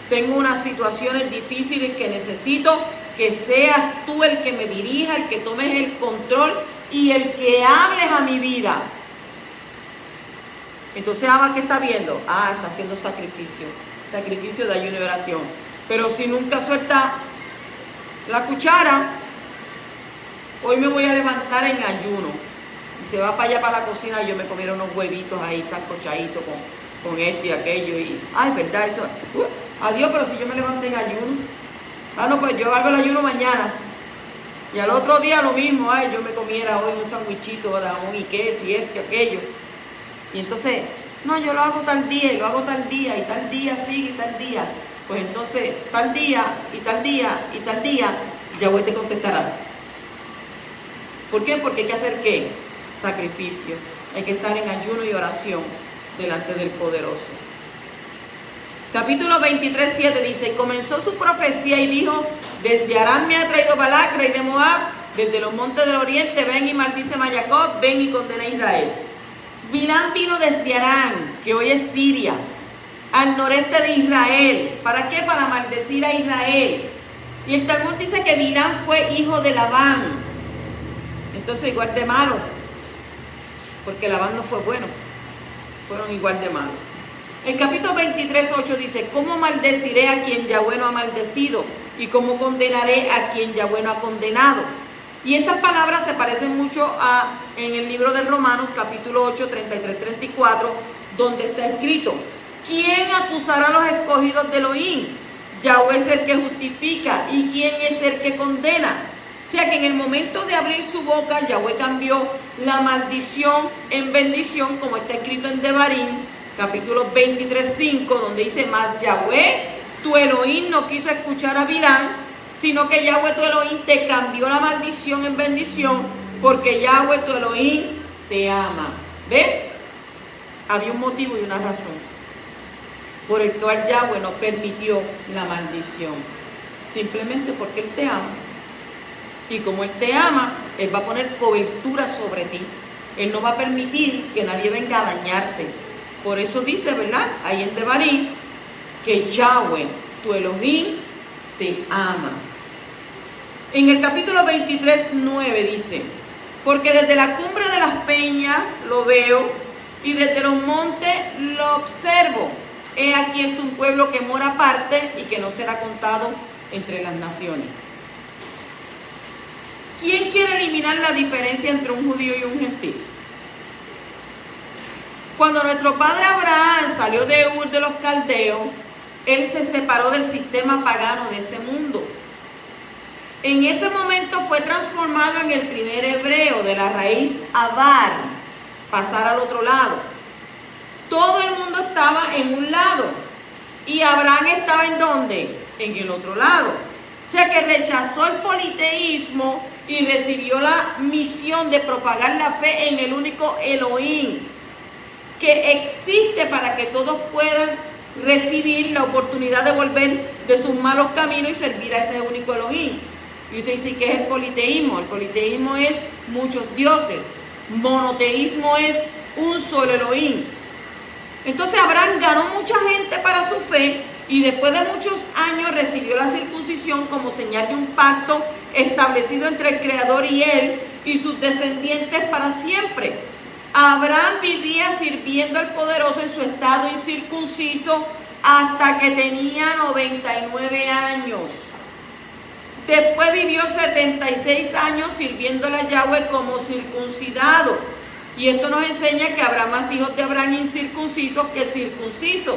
Tengo unas situaciones difíciles que necesito que seas tú el que me dirija, el que tomes el control y el que hables a mi vida. Entonces Abba, ¿qué está viendo? Está haciendo sacrificio. sacrificio de ayuno y oración. Pero si nunca suelta la cuchara, hoy me voy a levantar en ayuno. Y se va para allá para la cocina y yo me comiera unos huevitos ahí sancochaditos con esto y aquello. Y, ay, verdad, eso. Adiós, pero si yo me levanté en ayuno. Ah, no, pues yo hago el ayuno mañana. Y al otro día lo mismo, ay, yo me comiera hoy un sandwichito de jamón y queso y esto y aquello. Y entonces, no, yo lo hago tal día y lo hago tal día y tal día sigue y tal día. Pues entonces, tal día y tal día y tal día, Yahweh te contestará. ¿Por qué? Porque hay que hacer ¿qué? Sacrificio. Hay que estar en ayuno y oración delante del Poderoso. Capítulo 23, 7 dice, comenzó su profecía y dijo, desde Aram me ha traído Balac, rey de Moab, desde los montes del oriente, ven y maldice a Jacob, ven y condena a Israel. Bilam vino desde Aram, que hoy es Siria, al noreste de Israel. ¿Para qué? Para maldecir a Israel. Y el Talmud dice que Bilam fue hijo de Labán. Entonces igual de malo, porque Labán no fue bueno, fueron igual de malos. El capítulo 23, 8 dice, ¿cómo maldeciré a quien Yahweh no ha maldecido? ¿Y cómo condenaré a quien Yahweh no ha condenado? Y estas palabras se parecen mucho en el libro de Romanos, capítulo 8, 33, 34, donde está escrito, ¿quién acusará a los escogidos de Elohim? Yahweh es el que justifica, ¿y quién es el que condena? O sea que en el momento de abrir su boca, Yahweh cambió la maldición en bendición, como está escrito en Devarim, capítulo 23, 5, donde dice, más Yahweh, tu Elohim no quiso escuchar a Bilam, sino que Yahweh tu Elohim te cambió la maldición en bendición, porque Yahweh tu Elohim te ama. ¿Ves? Había un motivo y una razón por el cual Yahweh no permitió la maldición. Simplemente porque Él te ama. Y como Él te ama, Él va a poner cobertura sobre ti. Él no va a permitir que nadie venga a dañarte. Por eso dice, ¿verdad? Ahí en Devarim, que Yahweh, tu Elohim, te ama. En el capítulo 23, 9 dice, porque desde la cumbre de las peñas lo veo, y desde los montes lo observo. He aquí es un pueblo que mora aparte y que no será contado entre las naciones. ¿Quién quiere eliminar la diferencia entre un judío y un gentil? Cuando nuestro padre Abraham salió de Ur de los Caldeos, él se separó del sistema pagano de ese mundo. En ese momento fue transformado en el primer hebreo de la raíz Abar, pasar al otro lado. Todo el mundo estaba en un lado y Abraham estaba ¿en dónde? En el otro lado. O sea que rechazó el politeísmo y recibió la misión de propagar la fe en el único Elohim, que existe para que todos puedan recibir la oportunidad de volver de sus malos caminos y servir a ese único Elohim. Y usted dice, ¿qué es el politeísmo? El politeísmo es muchos dioses. Monoteísmo es un solo Elohim. Entonces Abraham ganó mucha gente para su fe y después de muchos años recibió la circuncisión como señal de un pacto establecido entre el Creador y él y sus descendientes para siempre. Abraham vivía sirviendo al Poderoso en su estado incircunciso hasta que tenía 99 años. Después vivió 76 años sirviéndole a Yahweh como circuncidado. Y esto nos enseña que habrá más hijos de Abraham incircuncisos que circuncisos.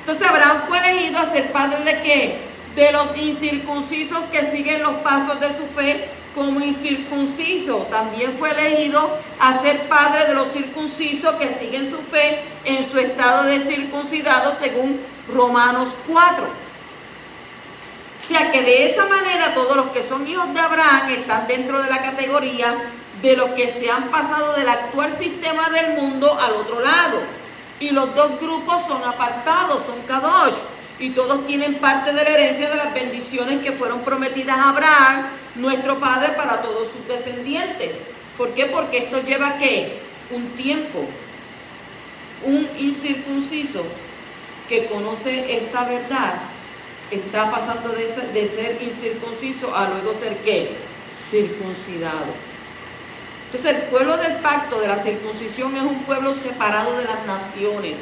Entonces Abraham fue elegido a ser padre ¿de qué? De los incircuncisos que siguen los pasos de su fe como incircunciso. También fue elegido a ser padre de los circuncisos que siguen su fe en su estado de circuncidado según Romanos 4. O sea que de esa manera todos los que son hijos de Abraham están dentro de la categoría de los que se han pasado del actual sistema del mundo al otro lado. Y los dos grupos son apartados, son Kadosh. Y todos tienen parte de la herencia de las bendiciones que fueron prometidas a Abraham, nuestro padre, para todos sus descendientes. ¿Por qué? Porque esto lleva ¿qué? Un tiempo. Un incircunciso que conoce esta verdad está pasando de ser incircunciso a luego ser ¿qué? Circuncidado. Entonces el pueblo del pacto de la circuncisión es un pueblo separado de las naciones.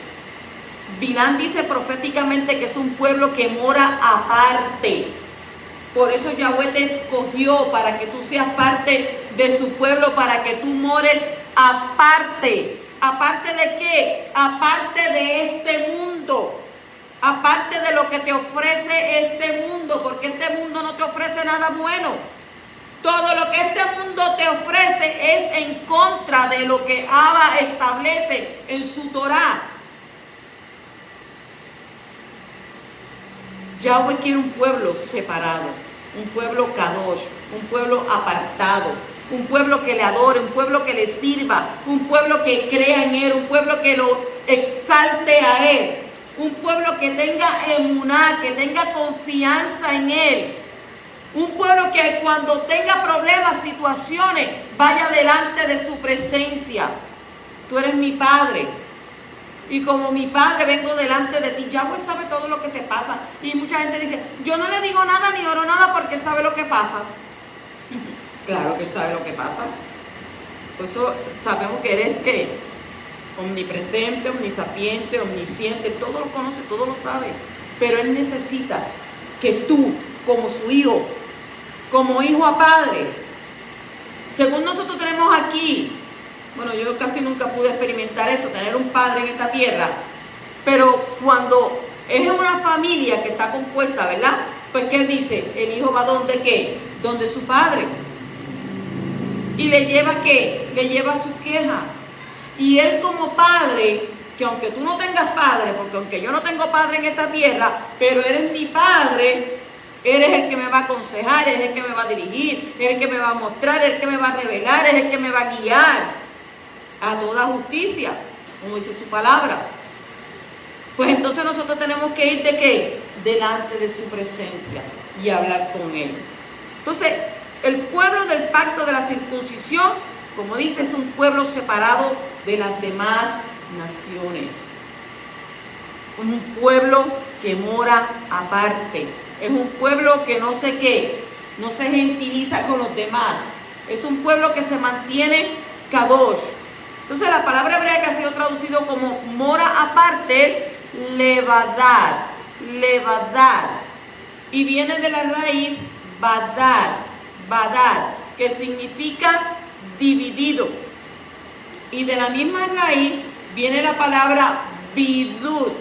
Bilán dice proféticamente que es un pueblo que mora aparte. Por eso Yahweh te escogió para que tú seas parte de su pueblo, para que tú mores aparte. ¿Aparte de qué? Aparte de este mundo. Aparte de lo que te ofrece este mundo, porque este mundo no te ofrece nada bueno. Todo lo que este mundo te ofrece es en contra de lo que Abba establece en su Torá. Yahweh quiere un pueblo separado, un pueblo kadosh, un pueblo apartado, un pueblo que le adore, un pueblo que le sirva, un pueblo que crea en Él, un pueblo que lo exalte a Él, un pueblo que tenga emuná, que tenga confianza en Él, un pueblo que cuando tenga problemas, situaciones, vaya delante de su presencia. Tú eres mi Padre. Y como mi Padre vengo delante de ti. Yahweh sabe todo lo que te pasa. Y mucha gente dice, yo no le digo nada ni oro nada porque Él sabe lo que pasa. Claro que Él sabe lo que pasa. Por eso sabemos que eres ¿qué? Omnipresente, omnisapiente, omnisciente. Todo lo conoce, todo lo sabe. Pero Él necesita que tú, como su hijo, como hijo a padre, según nosotros tenemos aquí, bueno, yo casi nunca pude experimentar eso, tener un padre en esta tierra, pero cuando es una familia que está compuesta, ¿verdad? Pues ¿qué dice? El hijo va donde ¿qué? Donde su padre. Y le lleva ¿qué? Le lleva su queja. Y él como padre, que aunque tú no tengas padre, porque aunque yo no tengo padre en esta tierra, pero eres mi padre, eres el que me va a aconsejar, eres el que me va a dirigir, eres el que me va a mostrar, eres el que me va a revelar, eres el que me va a guiar a toda justicia, como dice su palabra. Pues entonces nosotros tenemos que ir ¿de qué? Delante de su presencia y hablar con Él. Entonces, el pueblo del pacto de la circuncisión, como dice, es un pueblo separado de las demás naciones. Un pueblo que mora aparte. Es un pueblo que no sé qué, no se gentiliza con los demás. Es un pueblo que se mantiene kadosh. Entonces la palabra hebrea que ha sido traducido como mora aparte es levadad, levadad. Y viene de la raíz badad, que significa dividido. Y de la misma raíz viene la palabra bidud,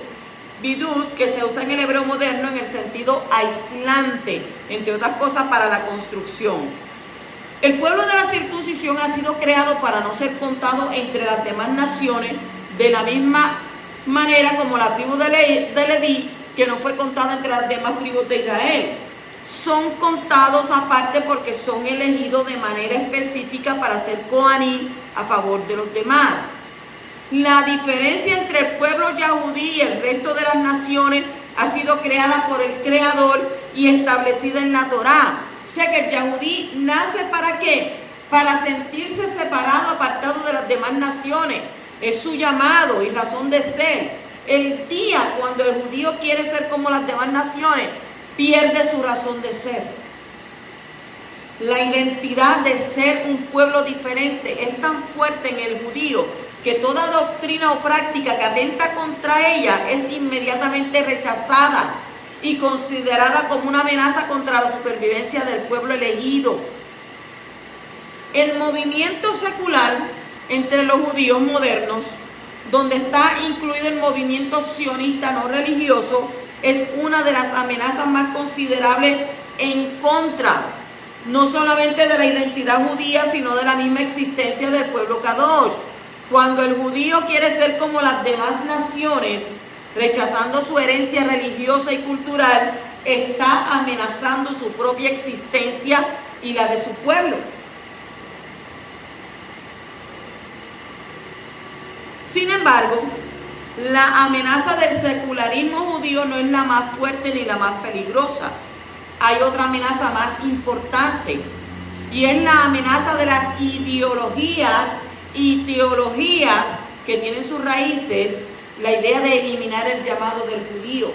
que se usa en el hebreo moderno en el sentido aislante, entre otras cosas para la construcción. El pueblo de la circuncisión ha sido creado para no ser contado entre las demás naciones, de la misma manera como la tribu de Leví, que no fue contada entre las demás tribus de Israel. Son contados aparte porque son elegidos de manera específica para ser coanim a favor de los demás. La diferencia entre el pueblo yahudí y el resto de las naciones ha sido creada por el Creador y establecida en la Torá. O sea que el yahudí nace ¿para qué? Para sentirse separado, apartado de las demás naciones. Es su llamado y razón de ser. El día cuando el judío quiere ser como las demás naciones, pierde su razón de ser. La identidad de ser un pueblo diferente es tan fuerte en el judío que toda doctrina o práctica que atenta contra ella es inmediatamente rechazada y considerada como una amenaza contra la supervivencia del pueblo elegido. El movimiento secular entre los judíos modernos, donde está incluido el movimiento sionista no religioso, es una de las amenazas más considerables en contra, no solamente de la identidad judía, sino de la misma existencia del pueblo kadosh. Cuando el judío quiere ser como las demás naciones, rechazando su herencia religiosa y cultural, está amenazando su propia existencia y la de su pueblo. Sin embargo, la amenaza del secularismo judío no es la más fuerte ni la más peligrosa. Hay otra amenaza más importante, y es la amenaza de las ideologías y teologías que tienen sus raíces la idea de eliminar el llamado del judío.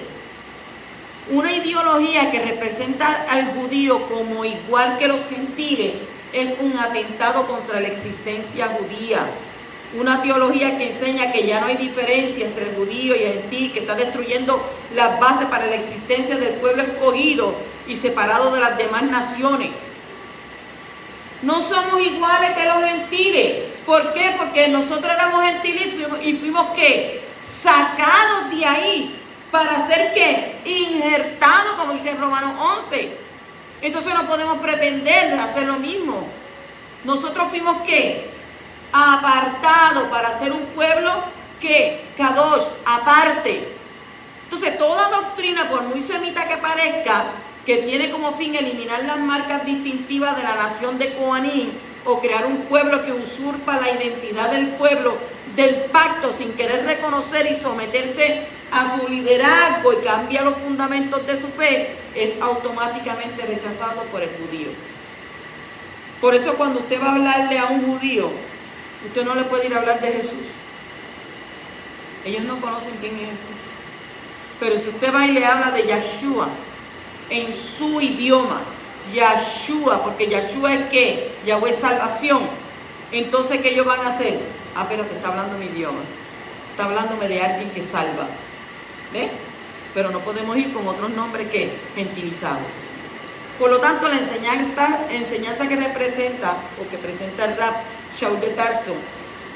Una ideología que representa al judío como igual que los gentiles es un atentado contra la existencia judía. Una teología que enseña que ya no hay diferencia entre el judío y el gentil, que está destruyendo las bases para la existencia del pueblo escogido y separado de las demás naciones. No somos iguales que los gentiles. ¿Por qué? Porque nosotros éramos gentiles y fuimos ¿qué? Sacados de ahí para ser ¿qué? Injertados, como dice en Romanos 11. Entonces no podemos pretender hacer lo mismo. Nosotros fuimos ¿qué? Apartados para ser un pueblo que Kadosh, aparte. Entonces toda doctrina, por muy semita que parezca, que tiene como fin eliminar las marcas distintivas de la nación de Coanín o crear un pueblo que usurpa la identidad del pueblo del pacto sin querer reconocer y someterse a su liderazgo y cambia los fundamentos de su fe, es automáticamente rechazado por el judío. Por eso cuando usted va a hablarle a un judío, usted no le puede ir a hablar de Jesús. Ellos no conocen quién es Jesús. Pero si usted va y le habla de Yahshua, en su idioma, Yahshua, porque Yahshua es ¿qué? Yahweh es salvación. Entonces, ¿qué ellos van a hacer? Ah, pero te está hablando mi idioma. Está hablándome de alguien que salva. ¿Ves? Pero no podemos ir con otros nombres que gentilizados. Por lo tanto, la enseñanza que representa, o que presenta el Rab Shaul de Tarso,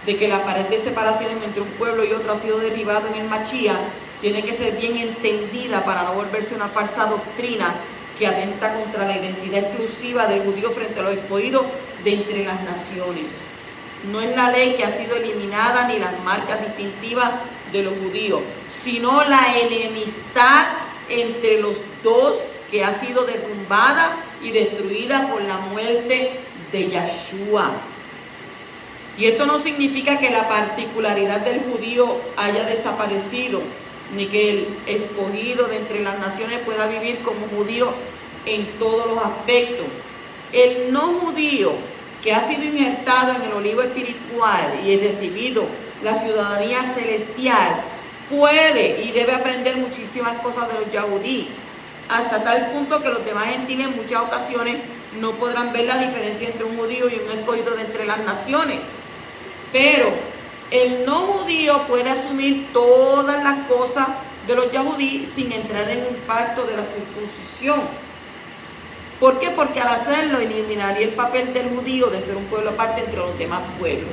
de que la pared de separación entre un pueblo y otro ha sido derribado en el Mashiach, tiene que ser bien entendida para no volverse una falsa doctrina que atenta contra la identidad exclusiva del judío frente a los escogidos de entre las naciones. No es la ley que ha sido eliminada ni las marcas distintivas de los judíos, sino la enemistad entre los dos que ha sido derrumbada y destruida por la muerte de Yahshua. Y esto no significa que la particularidad del judío haya desaparecido, ni que el escogido de entre las naciones pueda vivir como judío en todos los aspectos. El no judío que ha sido injertado en el olivo espiritual y recibido la ciudadanía celestial puede y debe aprender muchísimas cosas de los yahudí, hasta tal punto que los demás gentiles en muchas ocasiones no podrán ver la diferencia entre un judío y un escogido de entre las naciones. Pero el no judío puede asumir todas las cosas de los yahudí sin entrar en un pacto de la circuncisión. ¿Por qué? Porque al hacerlo eliminaría el papel del judío de ser un pueblo aparte entre los demás pueblos.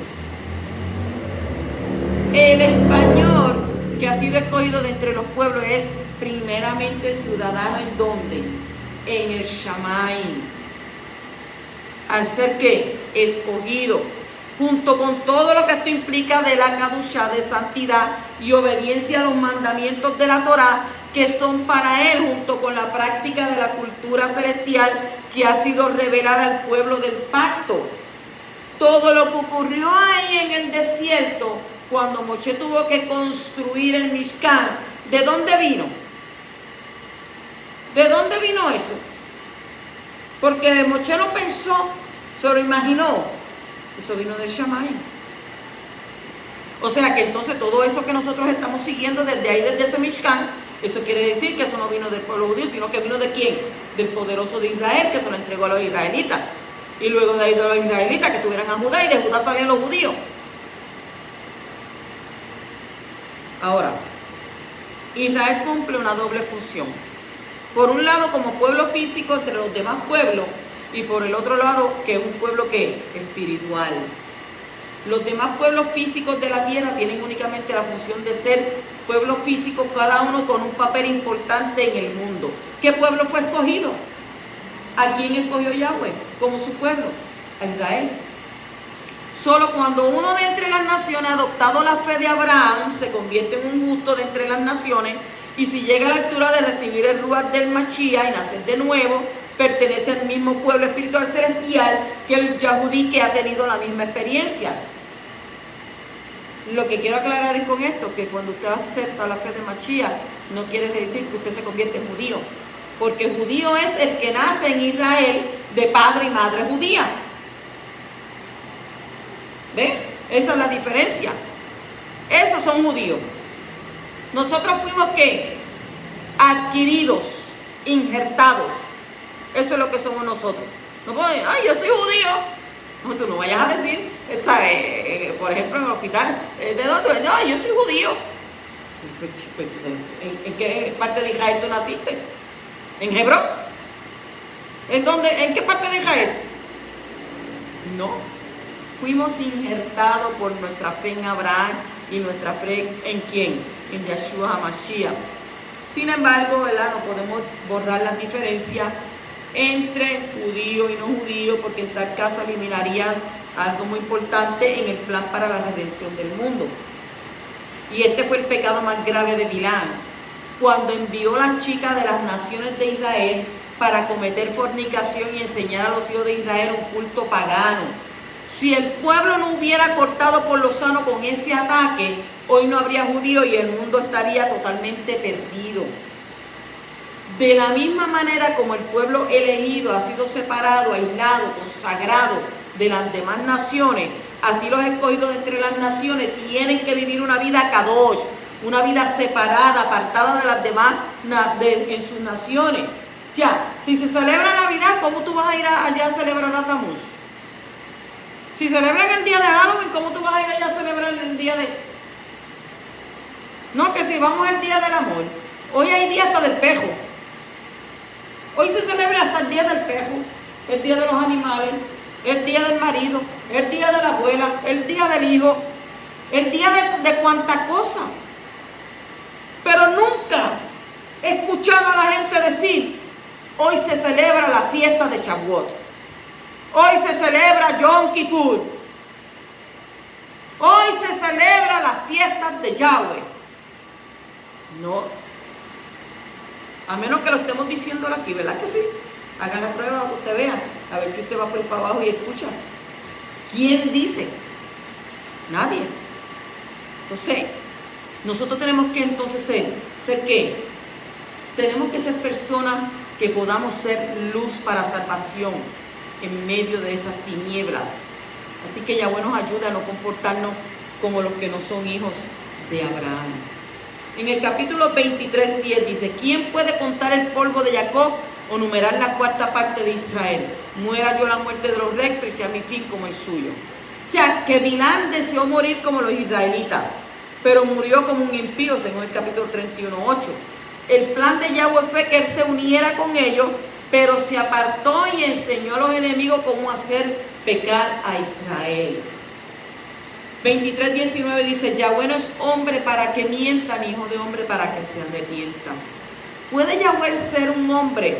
El español que ha sido escogido de entre los pueblos es primeramente ciudadano ¿en dónde? En el Shammai. Al ser ¿qué? Escogido, junto con todo lo que esto implica de la Kadushá, de santidad y obediencia a los mandamientos de la Torá, que son para él, junto con la práctica de la cultura celestial que ha sido revelada al pueblo del pacto. Todo lo que ocurrió ahí en el desierto, cuando Moshe tuvo que construir el Mishkan, ¿de dónde vino? ¿De dónde vino eso? Porque Moshe lo pensó, se lo imaginó. Eso vino del Shammai. O sea que entonces todo eso que nosotros estamos siguiendo desde ahí, desde ese Mishkan, eso quiere decir que eso no vino del pueblo judío, sino que vino ¿de quién? Del poderoso de Israel, que se lo entregó a los israelitas. Y luego de ahí de los israelitas que tuvieran a Judá, y de Judá salían los judíos. Ahora, Israel cumple una doble función. Por un lado, como pueblo físico entre los demás pueblos, y por el otro lado, que es un pueblo ¿qué? Espiritual. Los demás pueblos físicos de la tierra tienen únicamente la función de ser pueblos físicos, cada uno con un papel importante en el mundo. ¿Qué pueblo fue escogido? ¿A quién escogió Yahweh como su pueblo? A Israel. Solo cuando uno de entre las naciones ha adoptado la fe de Abraham, se convierte en un justo de entre las naciones, y si llega a la altura de recibir el Ruach del Mashiach y nacer de nuevo, pertenece al mismo pueblo espiritual celestial que el Yahudí que ha tenido la misma experiencia. Lo que quiero aclarar es con esto, que cuando usted acepta la fe de Mashiach, no quiere decir que usted se convierte en judío, porque el judío es el que nace en Israel de padre y madre judía. ¿Ven? Esa es la diferencia. Esos son judíos. Nosotros fuimos ¿qué? Adquiridos, injertados. Eso es lo que somos nosotros. No puedo decir, ay, yo soy judío. No, tú no vayas a decir, ¿sabes? Por ejemplo, en el hospital, ¿de dónde? No, yo soy judío. ¿En qué parte de Israel tú naciste? ¿En Hebrón? ¿En qué parte de Israel? No. Fuimos injertados por nuestra fe en Abraham y nuestra fe en ¿quién? En Yeshua HaMashiach. Sin embargo, ¿verdad? No podemos borrar las diferencias entre judío y no judío, porque en tal caso eliminaría algo muy importante en el plan para la redención del mundo. Y este fue el pecado más grave de Bilán, cuando envió a las chicas de las naciones de Israel para cometer fornicación y enseñar a los hijos de Israel un culto pagano. Si el pueblo no hubiera cortado por lo sano con ese ataque, hoy no habría judíos y el mundo estaría totalmente perdido. De la misma manera como el pueblo elegido ha sido separado, aislado, consagrado de las demás naciones, así los escogidos de entre las naciones tienen que vivir una vida kadosh, una vida separada, apartada de las demás en sus naciones. O sea, si se celebra Navidad, ¿cómo tú vas a ir allá a celebrar a Tamuz? Si celebran el día de Halloween, ¿cómo tú vas a ir allá a celebrar el día de...? No, que si vamos el día del amor. Hoy hay día hasta del pejo. Hoy se celebra hasta el día del pejo, el día de los animales, el día del marido, el día de la abuela, el día del hijo, el día de cuánta cosa. Pero nunca he escuchado a la gente decir, hoy se celebra la fiesta de Shavuot, hoy se celebra Yom Kippur, hoy se celebra las fiestas de Yahweh. No. A menos que lo estemos diciéndolo aquí, ¿verdad que sí? Hagan la prueba para que usted vea, a ver si usted va por ahí para abajo y escucha. ¿Quién dice? Nadie. Entonces, nosotros tenemos que entonces ¿ser qué? Tenemos que ser personas que podamos ser luz para salvación en medio de esas tinieblas. Así que Yahweh nos ayuda a no comportarnos como los que no son hijos de Abraham. En el capítulo 23:10 dice, ¿quién puede contar el polvo de Jacob o numerar la cuarta parte de Israel? Muera yo la muerte de los rectos y sea mi fin como el suyo. O sea, que Bilán deseó morir como los israelitas, pero murió como un impío, según el capítulo 31:8. El plan de Yahweh fue que él se uniera con ellos, pero se apartó y enseñó a los enemigos cómo hacer pecar a Israel. 23:19 dice, Yahweh no es hombre para que mienta, ni hijo de hombre para que se arrepienta. ¿Puede Yahweh ser un hombre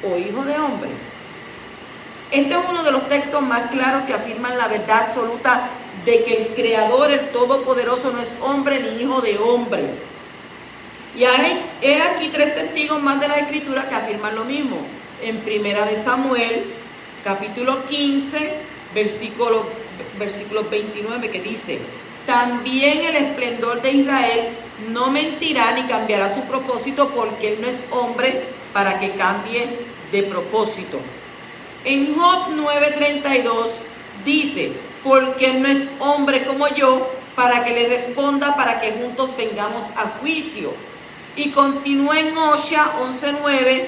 o hijo de hombre? Este es uno de los textos más claros que afirman la verdad absoluta de que el Creador, el Todopoderoso, no es hombre ni hijo de hombre. Y he aquí 3 testigos más de la Escritura que afirman lo mismo. En Primera de Samuel, capítulo 15, versículo 29, que dice, también el esplendor de Israel no mentirá ni cambiará su propósito, porque él no es hombre para que cambie de propósito. En Job 9:32 dice, porque él no es hombre como yo para que le responda, para que juntos vengamos a juicio. Y continúa en Osha 11:9,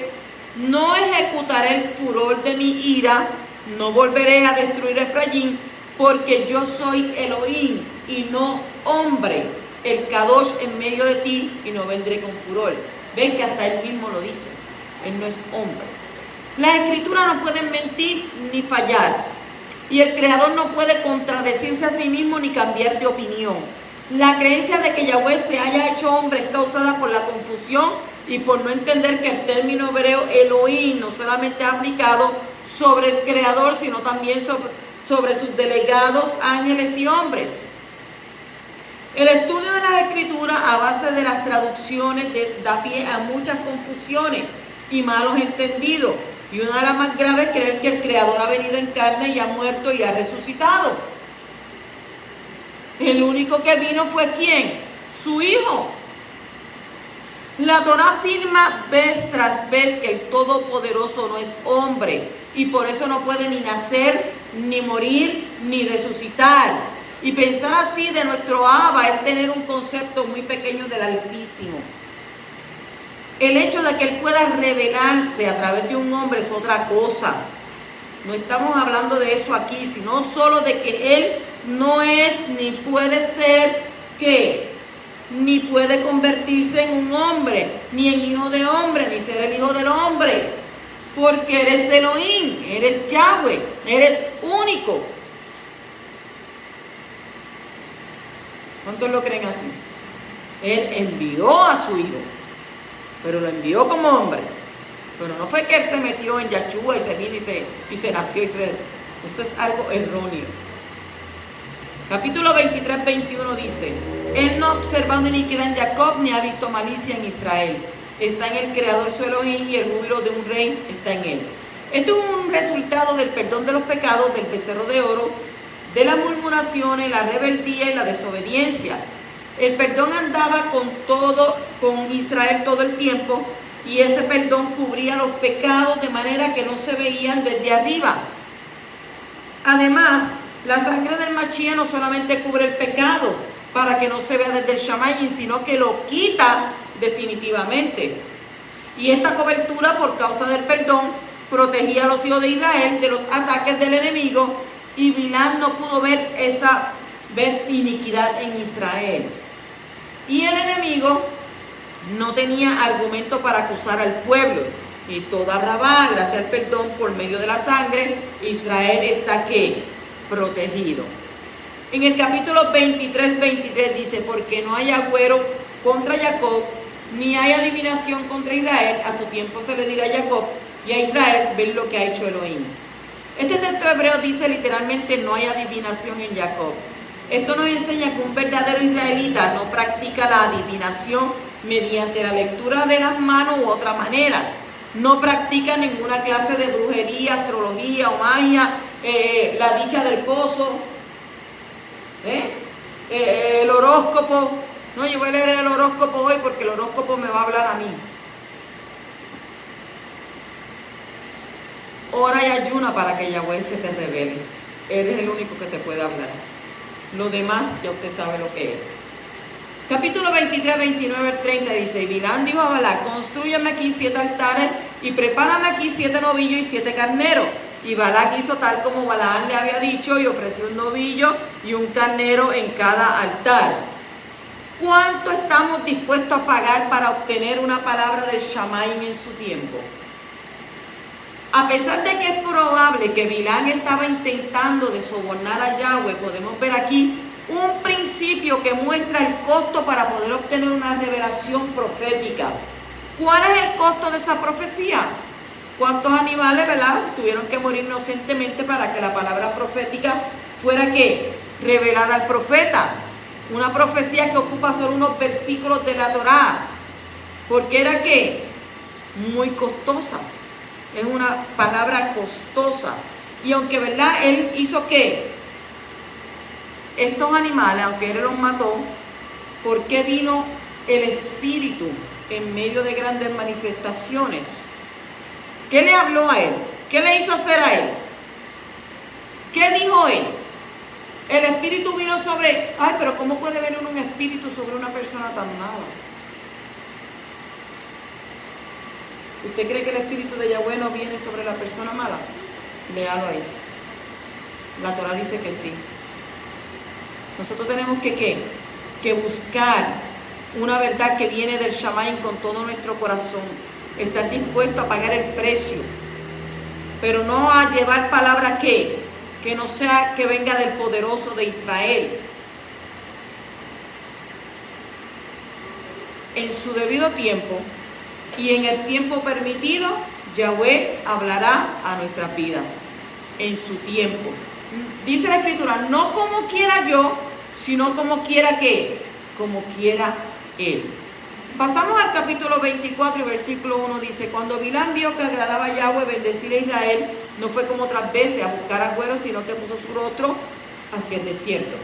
no ejecutaré el furor de mi ira, no volveré a destruir Efraín, porque yo soy Elohim y no hombre, el Kadosh en medio de ti, y no vendré con furor. Ven que hasta él mismo lo dice, él no es hombre. Las Escrituras no pueden mentir ni fallar, y el Creador no puede contradecirse a sí mismo ni cambiar de opinión. La creencia de que Yahweh se haya hecho hombre es causada por la confusión y por no entender que el término hebreo Elohim no solamente es aplicado sobre el Creador, sino también sobre sus delegados, ángeles y hombres. El estudio de las Escrituras a base de las traducciones da pie a muchas confusiones y malos entendidos. Y una de las más graves es creer que el Creador ha venido en carne y ha muerto y ha resucitado. El único que vino fue ¿quién? Su Hijo. La Torá afirma vez tras vez que el Todopoderoso no es hombre y por eso no puede ni nacer, ni morir, ni resucitar. Y pensar así de nuestro Abba es tener un concepto muy pequeño del Altísimo. El hecho de que Él pueda revelarse a través de un hombre es otra cosa. No estamos hablando de eso aquí, sino solo de que él no es ni puede ser ¿qué? Ni puede convertirse en un hombre, ni en hijo de hombre, ni ser el hijo del hombre, porque eres Elohim, eres Yahweh, eres único. ¿Cuántos lo creen así? Él envió a su hijo, pero lo envió como hombre. Pero no fue que él se metió en Yahshua y se vino y se nació. Eso es algo erróneo. Capítulo 23, 21 dice: Él no ha observado iniquidad en Jacob, ni ha visto malicia en Israel. Está en el Creador su Elohim, y el júbilo de un rey está en él. Esto es un resultado del perdón de los pecados, del becerro de oro, de las murmuraciones, la rebeldía y la desobediencia. El perdón andaba con Israel todo el tiempo, y ese perdón cubría los pecados de manera que no se veían desde arriba. Además, la sangre del Mashiach no solamente cubre el pecado para que no se vea desde el Shamayim, sino que lo quita definitivamente. Y esta cobertura, por causa del perdón, protegía a los hijos de Israel de los ataques del enemigo, y Bilán no pudo ver iniquidad en Israel. Y el enemigo no tenía argumento para acusar al pueblo. Y toda Rabá, gracias al perdón por medio de la sangre, Israel está ¿qué? Protegido. En el capítulo 23 dice: porque no hay agüero contra Jacob, ni hay adivinación contra Israel. A su tiempo se le dirá a Jacob y a Israel: ver lo que ha hecho Elohim. Este texto hebreo dice literalmente: no hay adivinación en Jacob. Esto nos enseña que un verdadero israelita no practica la adivinación mediante la lectura de las manos u otra manera. No practica ninguna clase de brujería, astrología o magia, la dicha del pozo, el horóscopo. No, yo voy a leer el horóscopo hoy porque el horóscopo me va a hablar a mí. Ora y ayuna para que Yahweh se te revele. Él es el único que te puede hablar. Lo demás ya usted sabe lo que es. Capítulo 23, 29 al 30 dice: y Bilán dijo a Balac: constrúyame aquí 7 altares y prepárame aquí 7 novillos y 7 carneros. Y Balac hizo tal como Balaam le había dicho, y ofreció un novillo y un carnero en cada altar. ¿Cuánto estamos dispuestos a pagar para obtener una palabra del Shamayim en su tiempo? A pesar de que es probable que Bilán estaba intentando de sobornar a Yahweh, podemos ver aquí un principio que muestra el costo para poder obtener una revelación profética. ¿Cuál es el costo de esa profecía? ¿Cuántos animales, verdad, tuvieron que morir inocentemente para que la palabra profética fuera ¿qué? Revelada al profeta? Una profecía que ocupa solo unos versículos de la Torá, porque era ¿qué? Muy costosa. Es una palabra costosa. Y aunque, ¿verdad?, él hizo ¿qué? Estos animales, aunque él los mató, ¿por qué vino el Espíritu en medio de grandes manifestaciones? ¿Qué le habló a él? ¿Qué le hizo hacer a él? ¿Qué dijo él? El Espíritu vino sobre... Ay, pero ¿cómo puede venir un Espíritu sobre una persona tan mala? ¿Usted cree que el Espíritu de Yahweh no viene sobre la persona mala? Léalo ahí. La Torah dice que sí. Nosotros tenemos que buscar una verdad que viene del Shamayim con todo nuestro corazón. Estar dispuesto a pagar el precio. Pero no a llevar palabras que no sea que venga del poderoso de Israel. En su debido tiempo y en el tiempo permitido, Yahweh hablará a nuestras vidas. En su tiempo. Dice la Escritura: no como quiera yo, sino como quiera que, como quiera Él. Pasamos al capítulo 24 y versículo 1 dice: cuando Bilán vio que agradaba a Yahweh bendecir a Israel, no fue como otras veces a buscar agüero, sino que puso su rostro hacia el desierto.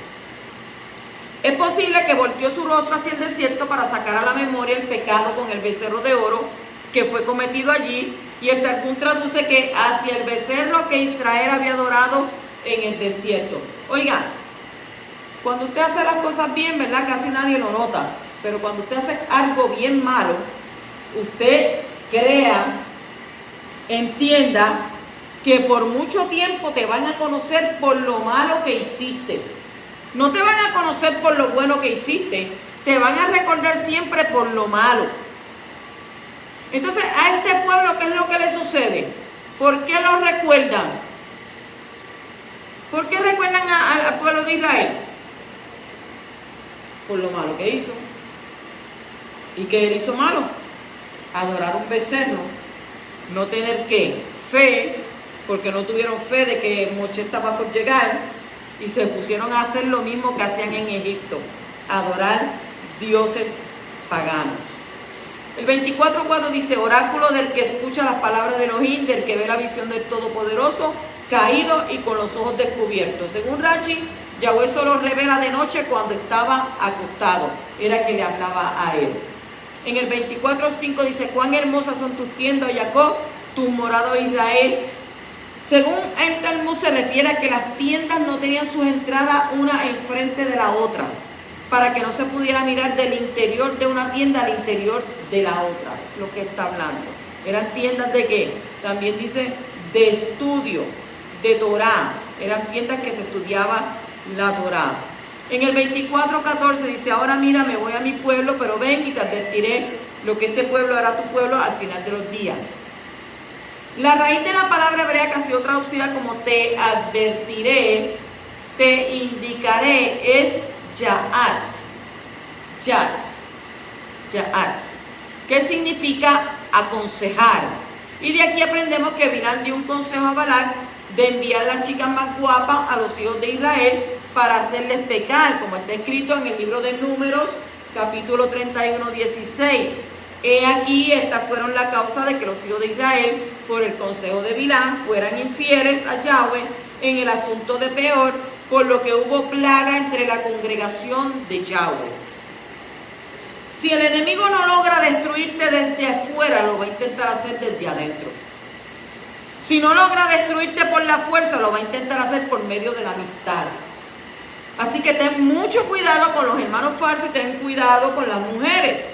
Es posible que volteó su rostro hacia el desierto para sacar a la memoria el pecado con el becerro de oro que fue cometido allí, y el Talmud traduce que hacia el becerro que Israel había adorado en el desierto. Oiga, cuando usted hace las cosas bien, ¿verdad?, casi nadie lo nota. Pero cuando usted hace algo bien malo, usted crea, entienda que por mucho tiempo te van a conocer por lo malo que hiciste. No te van a conocer por lo bueno que hiciste, te van a recordar siempre por lo malo. Entonces, a este pueblo, ¿qué es lo que le sucede? ¿Por qué lo recuerdan? ¿Por qué recuerdan al pueblo de Israel? Por lo malo que hizo. ¿Y qué él hizo malo? Adorar un becerro, no tener ¿qué? Fe, porque no tuvieron fe de que Moshe estaba por llegar y se pusieron a hacer lo mismo que hacían en Egipto, adorar dioses paganos. El 24:4 dice, oráculo del que escucha las palabras de Elohim, del que ve la visión del Todopoderoso, caído y con los ojos descubiertos. Según Rashi, Yahweh solo revela de noche cuando estaba acostado, era que le hablaba a él. En el 24:5 dice, cuán hermosas son tus tiendas, Jacob, tu morado Israel. Según el Talmud se refiere a que las tiendas no tenían sus entradas una enfrente de la otra, para que no se pudiera mirar del interior de una tienda al interior de la otra. Es lo que está hablando. Eran tiendas de qué? También dice de estudio, de Torah. Eran tiendas que se estudiaba la Torah. En el 24:14 dice, ahora mira, me voy a mi pueblo, pero ven y te advertiré lo que este pueblo hará a tu pueblo al final de los días. La raíz de la palabra hebrea que ha sido traducida como te advertiré, te indicaré, es ya'atz. Ya'atz. ¿Qué significa aconsejar? Y de aquí aprendemos que Bilam dio un consejo a Balac de enviar las chicas más guapas a los hijos de Israel para hacerles pecar, como está escrito en el libro de Números, capítulo 31:16. He aquí, estas fueron la causa de que los hijos de Israel, por el consejo de Bilam, fueran infieles a Yahweh en el asunto de Peor, por lo que hubo plaga entre la congregación de Yahweh. Si el enemigo no logra destruirte desde afuera, lo va a intentar hacer desde adentro. Si no logra destruirte por la fuerza, lo va a intentar hacer por medio de la amistad. Así que ten mucho cuidado con los hermanos falsos y ten cuidado con las mujeres.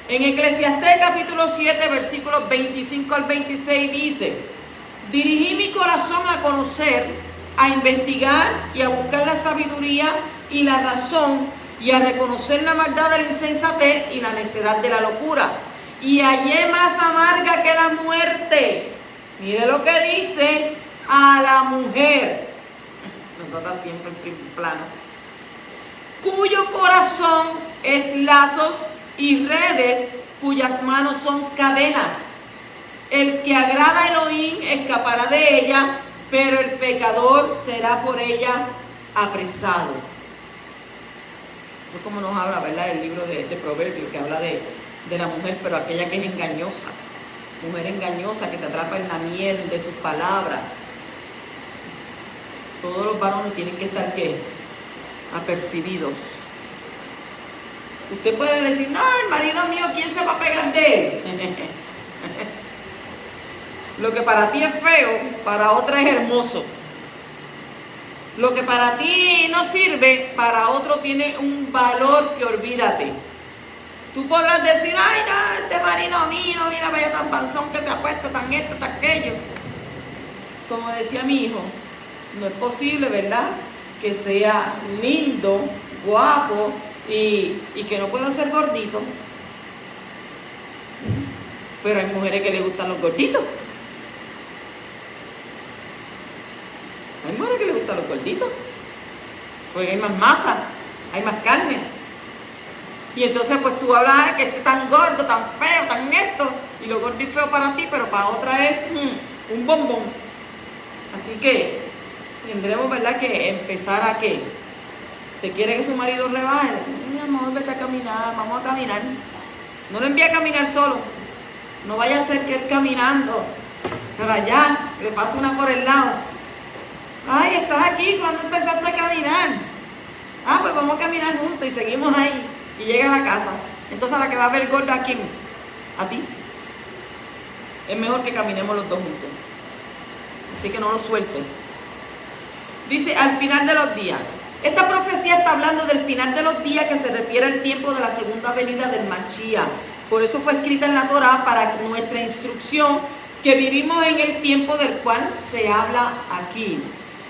En Eclesiastés capítulo 7, versículos 25 al 26 dice, dirigí mi corazón a conocer, a investigar y a buscar la sabiduría y la razón y a reconocer la maldad de la insensatez y la necedad de la locura. Y hallé más amarga que la muerte. Mire lo que dice a la mujer. Nosotras siempre en primer plano. Cuyo corazón es lazos y redes, cuyas manos son cadenas. El que agrada a Elohim escapará de ella, pero el pecador será por ella apresado. Eso es como nos habla, ¿verdad? El libro de Proverbios, que habla de la mujer, pero aquella que es engañosa. Mujer engañosa que te atrapa en la miel de sus palabras. Todos los varones tienen que estar, ¿qué? Apercibidos. Usted puede decir, no, el marido mío, ¿quién se va a pegar de él? Lo que para ti es feo, para otra es hermoso. Lo que para ti no sirve, para otro tiene un valor que olvídate. Tú podrás decir, ay, no, este marido mío, mira, vaya tan panzón que se ha puesto, tan esto, tan aquello. Como decía mi hijo, no es posible, ¿verdad?, que sea lindo, guapo y que no pueda ser gordito. Pero hay mujeres que les gustan los gorditos. Hay mujeres que les gustan los gorditos. Porque hay más masa, hay más carne. Y entonces pues tú hablas de que esté tan gordo, tan feo, tan esto. Y lo gordo y feo para ti, pero para otra es un bombón. Así que tendremos, ¿verdad?, que empezar a ¿qué? ¿Te quiere que su marido rebaje? Mi amor, vete a caminar, vamos a caminar. No lo envíe a caminar solo. No vaya a ser que él caminando, pero allá, le pase una por el lado. Ay, estás aquí, ¿cuándo empezaste a caminar? Ah, pues vamos a caminar juntos y seguimos ahí. Y llega a la casa. Entonces la que va a ver gorda, ¿a quién? A ti. Es mejor que caminemos los dos juntos. Así que no lo sueltes. Dice, al final de los días. Esta profecía está hablando del final de los días, que se refiere al tiempo de la segunda venida del Mashiach. Por eso fue escrita en la Torah, para nuestra instrucción, que vivimos en el tiempo del cual se habla aquí.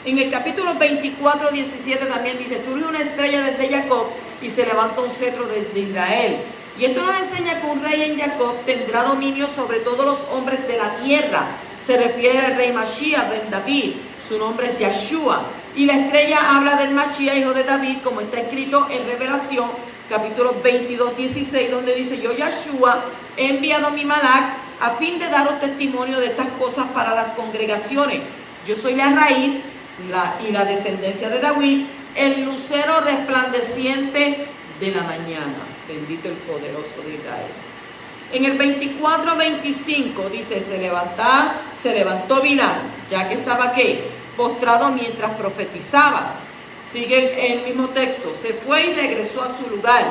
En el capítulo 24, 17 también dice, surge una estrella desde Jacob y se levanta un cetro desde Israel. Y esto nos enseña que un rey en Jacob tendrá dominio sobre todos los hombres de la tierra. Se refiere al rey Mashiach ben David, su nombre es Yeshua. Y la estrella habla del Mashiach, hijo de David, como está escrito en Revelación, capítulo 22, 16, donde dice, yo Yeshua he enviado mi malach a fin de daros testimonio de estas cosas para las congregaciones. Yo soy la raíz y la descendencia de David, el lucero resplandeciente de la mañana. Bendito el poderoso de Israel. En el 24, 25 dice, se levantó Bilán, ya que estaba ¿qué? Postrado mientras profetizaba. Sigue el mismo texto, se fue y regresó a su lugar.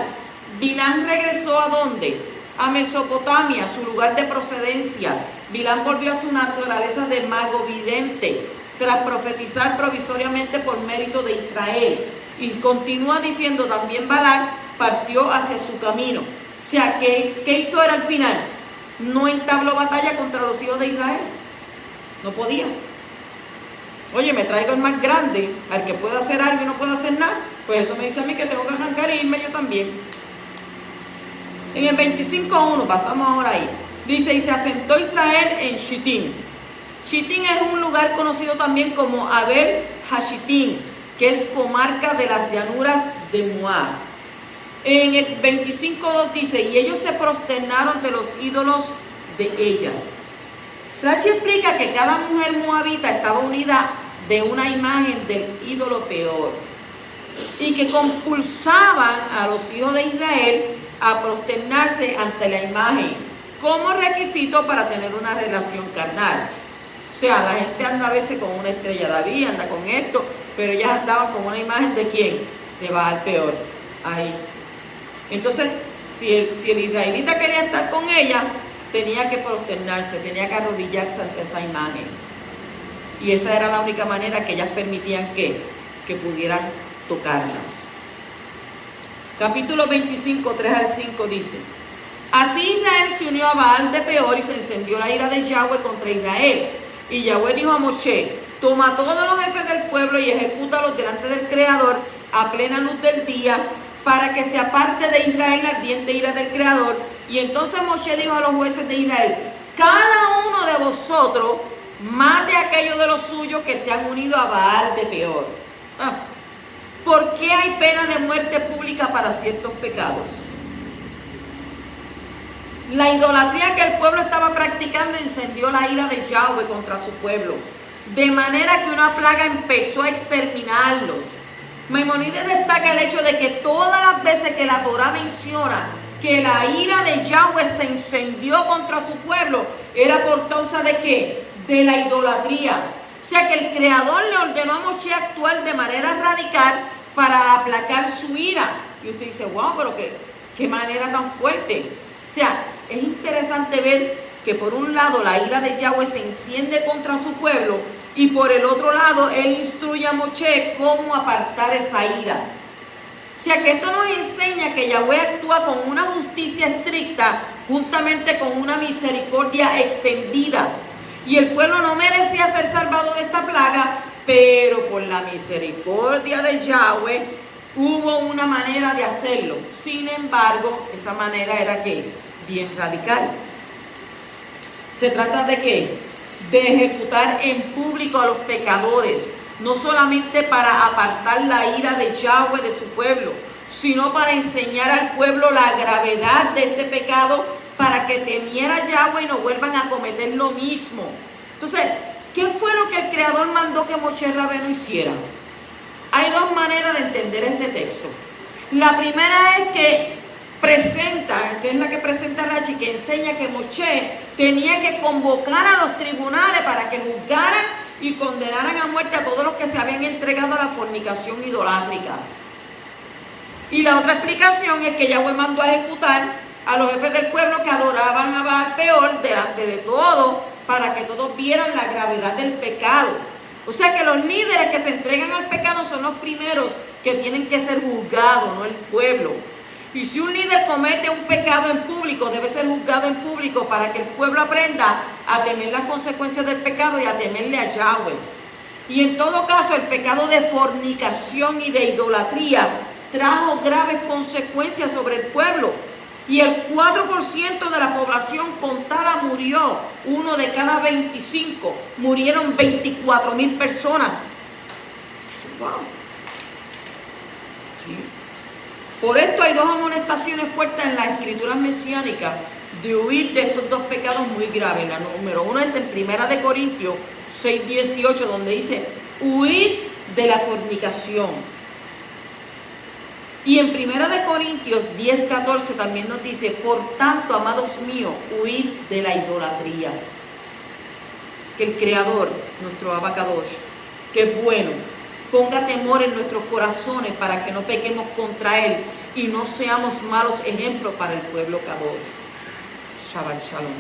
Bilán regresó ¿a dónde? A Mesopotamia, su lugar de procedencia. Bilán volvió a su naturaleza de mago vidente, tras profetizar provisoriamente por mérito de Israel. Y continúa diciendo, también Balac partió hacia su camino. O sea, ¿qué hizo él al final? No entabló batalla contra los hijos de Israel. No podía. Oye, me traigo el más grande, al que pueda hacer algo y no puede hacer nada. Pues eso me dice a mí que tengo que arrancar e irme yo también. En el 25.1, pasamos ahora ahí. Dice, y se asentó Israel en Shittim. Shittim es un lugar conocido también como Abel Hashittim, que es comarca de las llanuras de Moab. En el 25.2 dice, y ellos se prosternaron ante los ídolos de ellas. Rashi explica que cada mujer moabita estaba unida de una imagen del ídolo peor y que compulsaban a los hijos de Israel a prosternarse ante la imagen como requisito para tener una relación carnal. O sea, la gente anda a veces con una estrella David, anda con esto, pero ellas andaban con una imagen de ¿quién? De Baal peor. Ahí. Entonces, si el israelita quería estar con ella, tenía que prosternarse, tenía que arrodillarse ante esa imagen. Y esa era la única manera que ellas permitían que pudieran tocarlas. Capítulo 25, 3 al 5 dice, así Israel se unió a Baal de Peor y se encendió la ira de Yahweh contra Israel. Y Yahweh dijo a Moshe, toma a todos los jefes del pueblo y ejecútalos delante del Creador a plena luz del día, para que se aparte de Israel la ardiente ira del Creador. Y entonces Moshe dijo a los jueces de Israel, cada uno de vosotros mate a aquellos de los suyos que se han unido a Baal de Peor. ¿Por qué hay pena de muerte pública para ciertos pecados? La idolatría que el pueblo estaba practicando encendió la ira de Yahweh contra su pueblo, de manera que una plaga empezó a exterminarlos. Maimonides destaca el hecho de que todas las veces que la Torá menciona que la ira de Yahweh se encendió contra su pueblo, era por causa de ¿qué? De la idolatría. O sea que el Creador le ordenó a Moshe actuar de manera radical para aplacar su ira. Y usted dice, wow, pero qué manera tan fuerte. O sea, es interesante ver que por un lado la ira de Yahweh se enciende contra su pueblo y por el otro lado él instruye a Moshe cómo apartar esa ira. O sea que esto nos enseña que Yahweh actúa con una justicia estricta juntamente con una misericordia extendida. Y el pueblo no merecía ser salvado de esta plaga, pero por la misericordia de Yahweh hubo una manera de hacerlo. Sin embargo, esa manera era ¿qué? Bien radical. ¿Se trata de qué? De ejecutar en público a los pecadores, no solamente para apartar la ira de Yahweh de su pueblo, sino para enseñar al pueblo la gravedad de este pecado, para que temiera a Yahweh y no vuelvan a cometer lo mismo. Entonces, ¿qué fue lo que el Creador mandó que Moshe Rabenu hiciera? Hay dos maneras de entender este texto. La primera es que presenta, que es la que presenta Rashi, que enseña que Moshe tenía que convocar a los tribunales para que juzgaran y condenaran a muerte a todos los que se habían entregado a la fornicación idolátrica. Y la otra explicación es que Yahweh mandó a ejecutar a los jefes del pueblo que adoraban a Baal Peor delante de todos, para que todos vieran la gravedad del pecado. O sea que los líderes que se entregan al pecado son los primeros que tienen que ser juzgados, no el pueblo. Y si un líder comete un pecado en público, debe ser juzgado en público para que el pueblo aprenda a temer las consecuencias del pecado y a temerle a Yahweh. Y en todo caso, el pecado de fornicación y de idolatría trajo graves consecuencias sobre el pueblo. Y el 4% de la población contada murió. 1 de cada 25. Murieron 24,000 personas. Wow. Sí. Por esto hay dos amonestaciones fuertes en las escrituras mesiánicas de huir de estos dos pecados muy graves. La número 1 es en 1 Corintios 6:18, donde dice huir de la fornicación. Y en 1 Corintios 10:14 también nos dice, por tanto, amados míos, huid de la idolatría. Que el Creador, nuestro Abacadosh, que es bueno, ponga temor en nuestros corazones para que no pequemos contra Él y no seamos malos ejemplos para el pueblo Kadosh. Shabbat Shalom.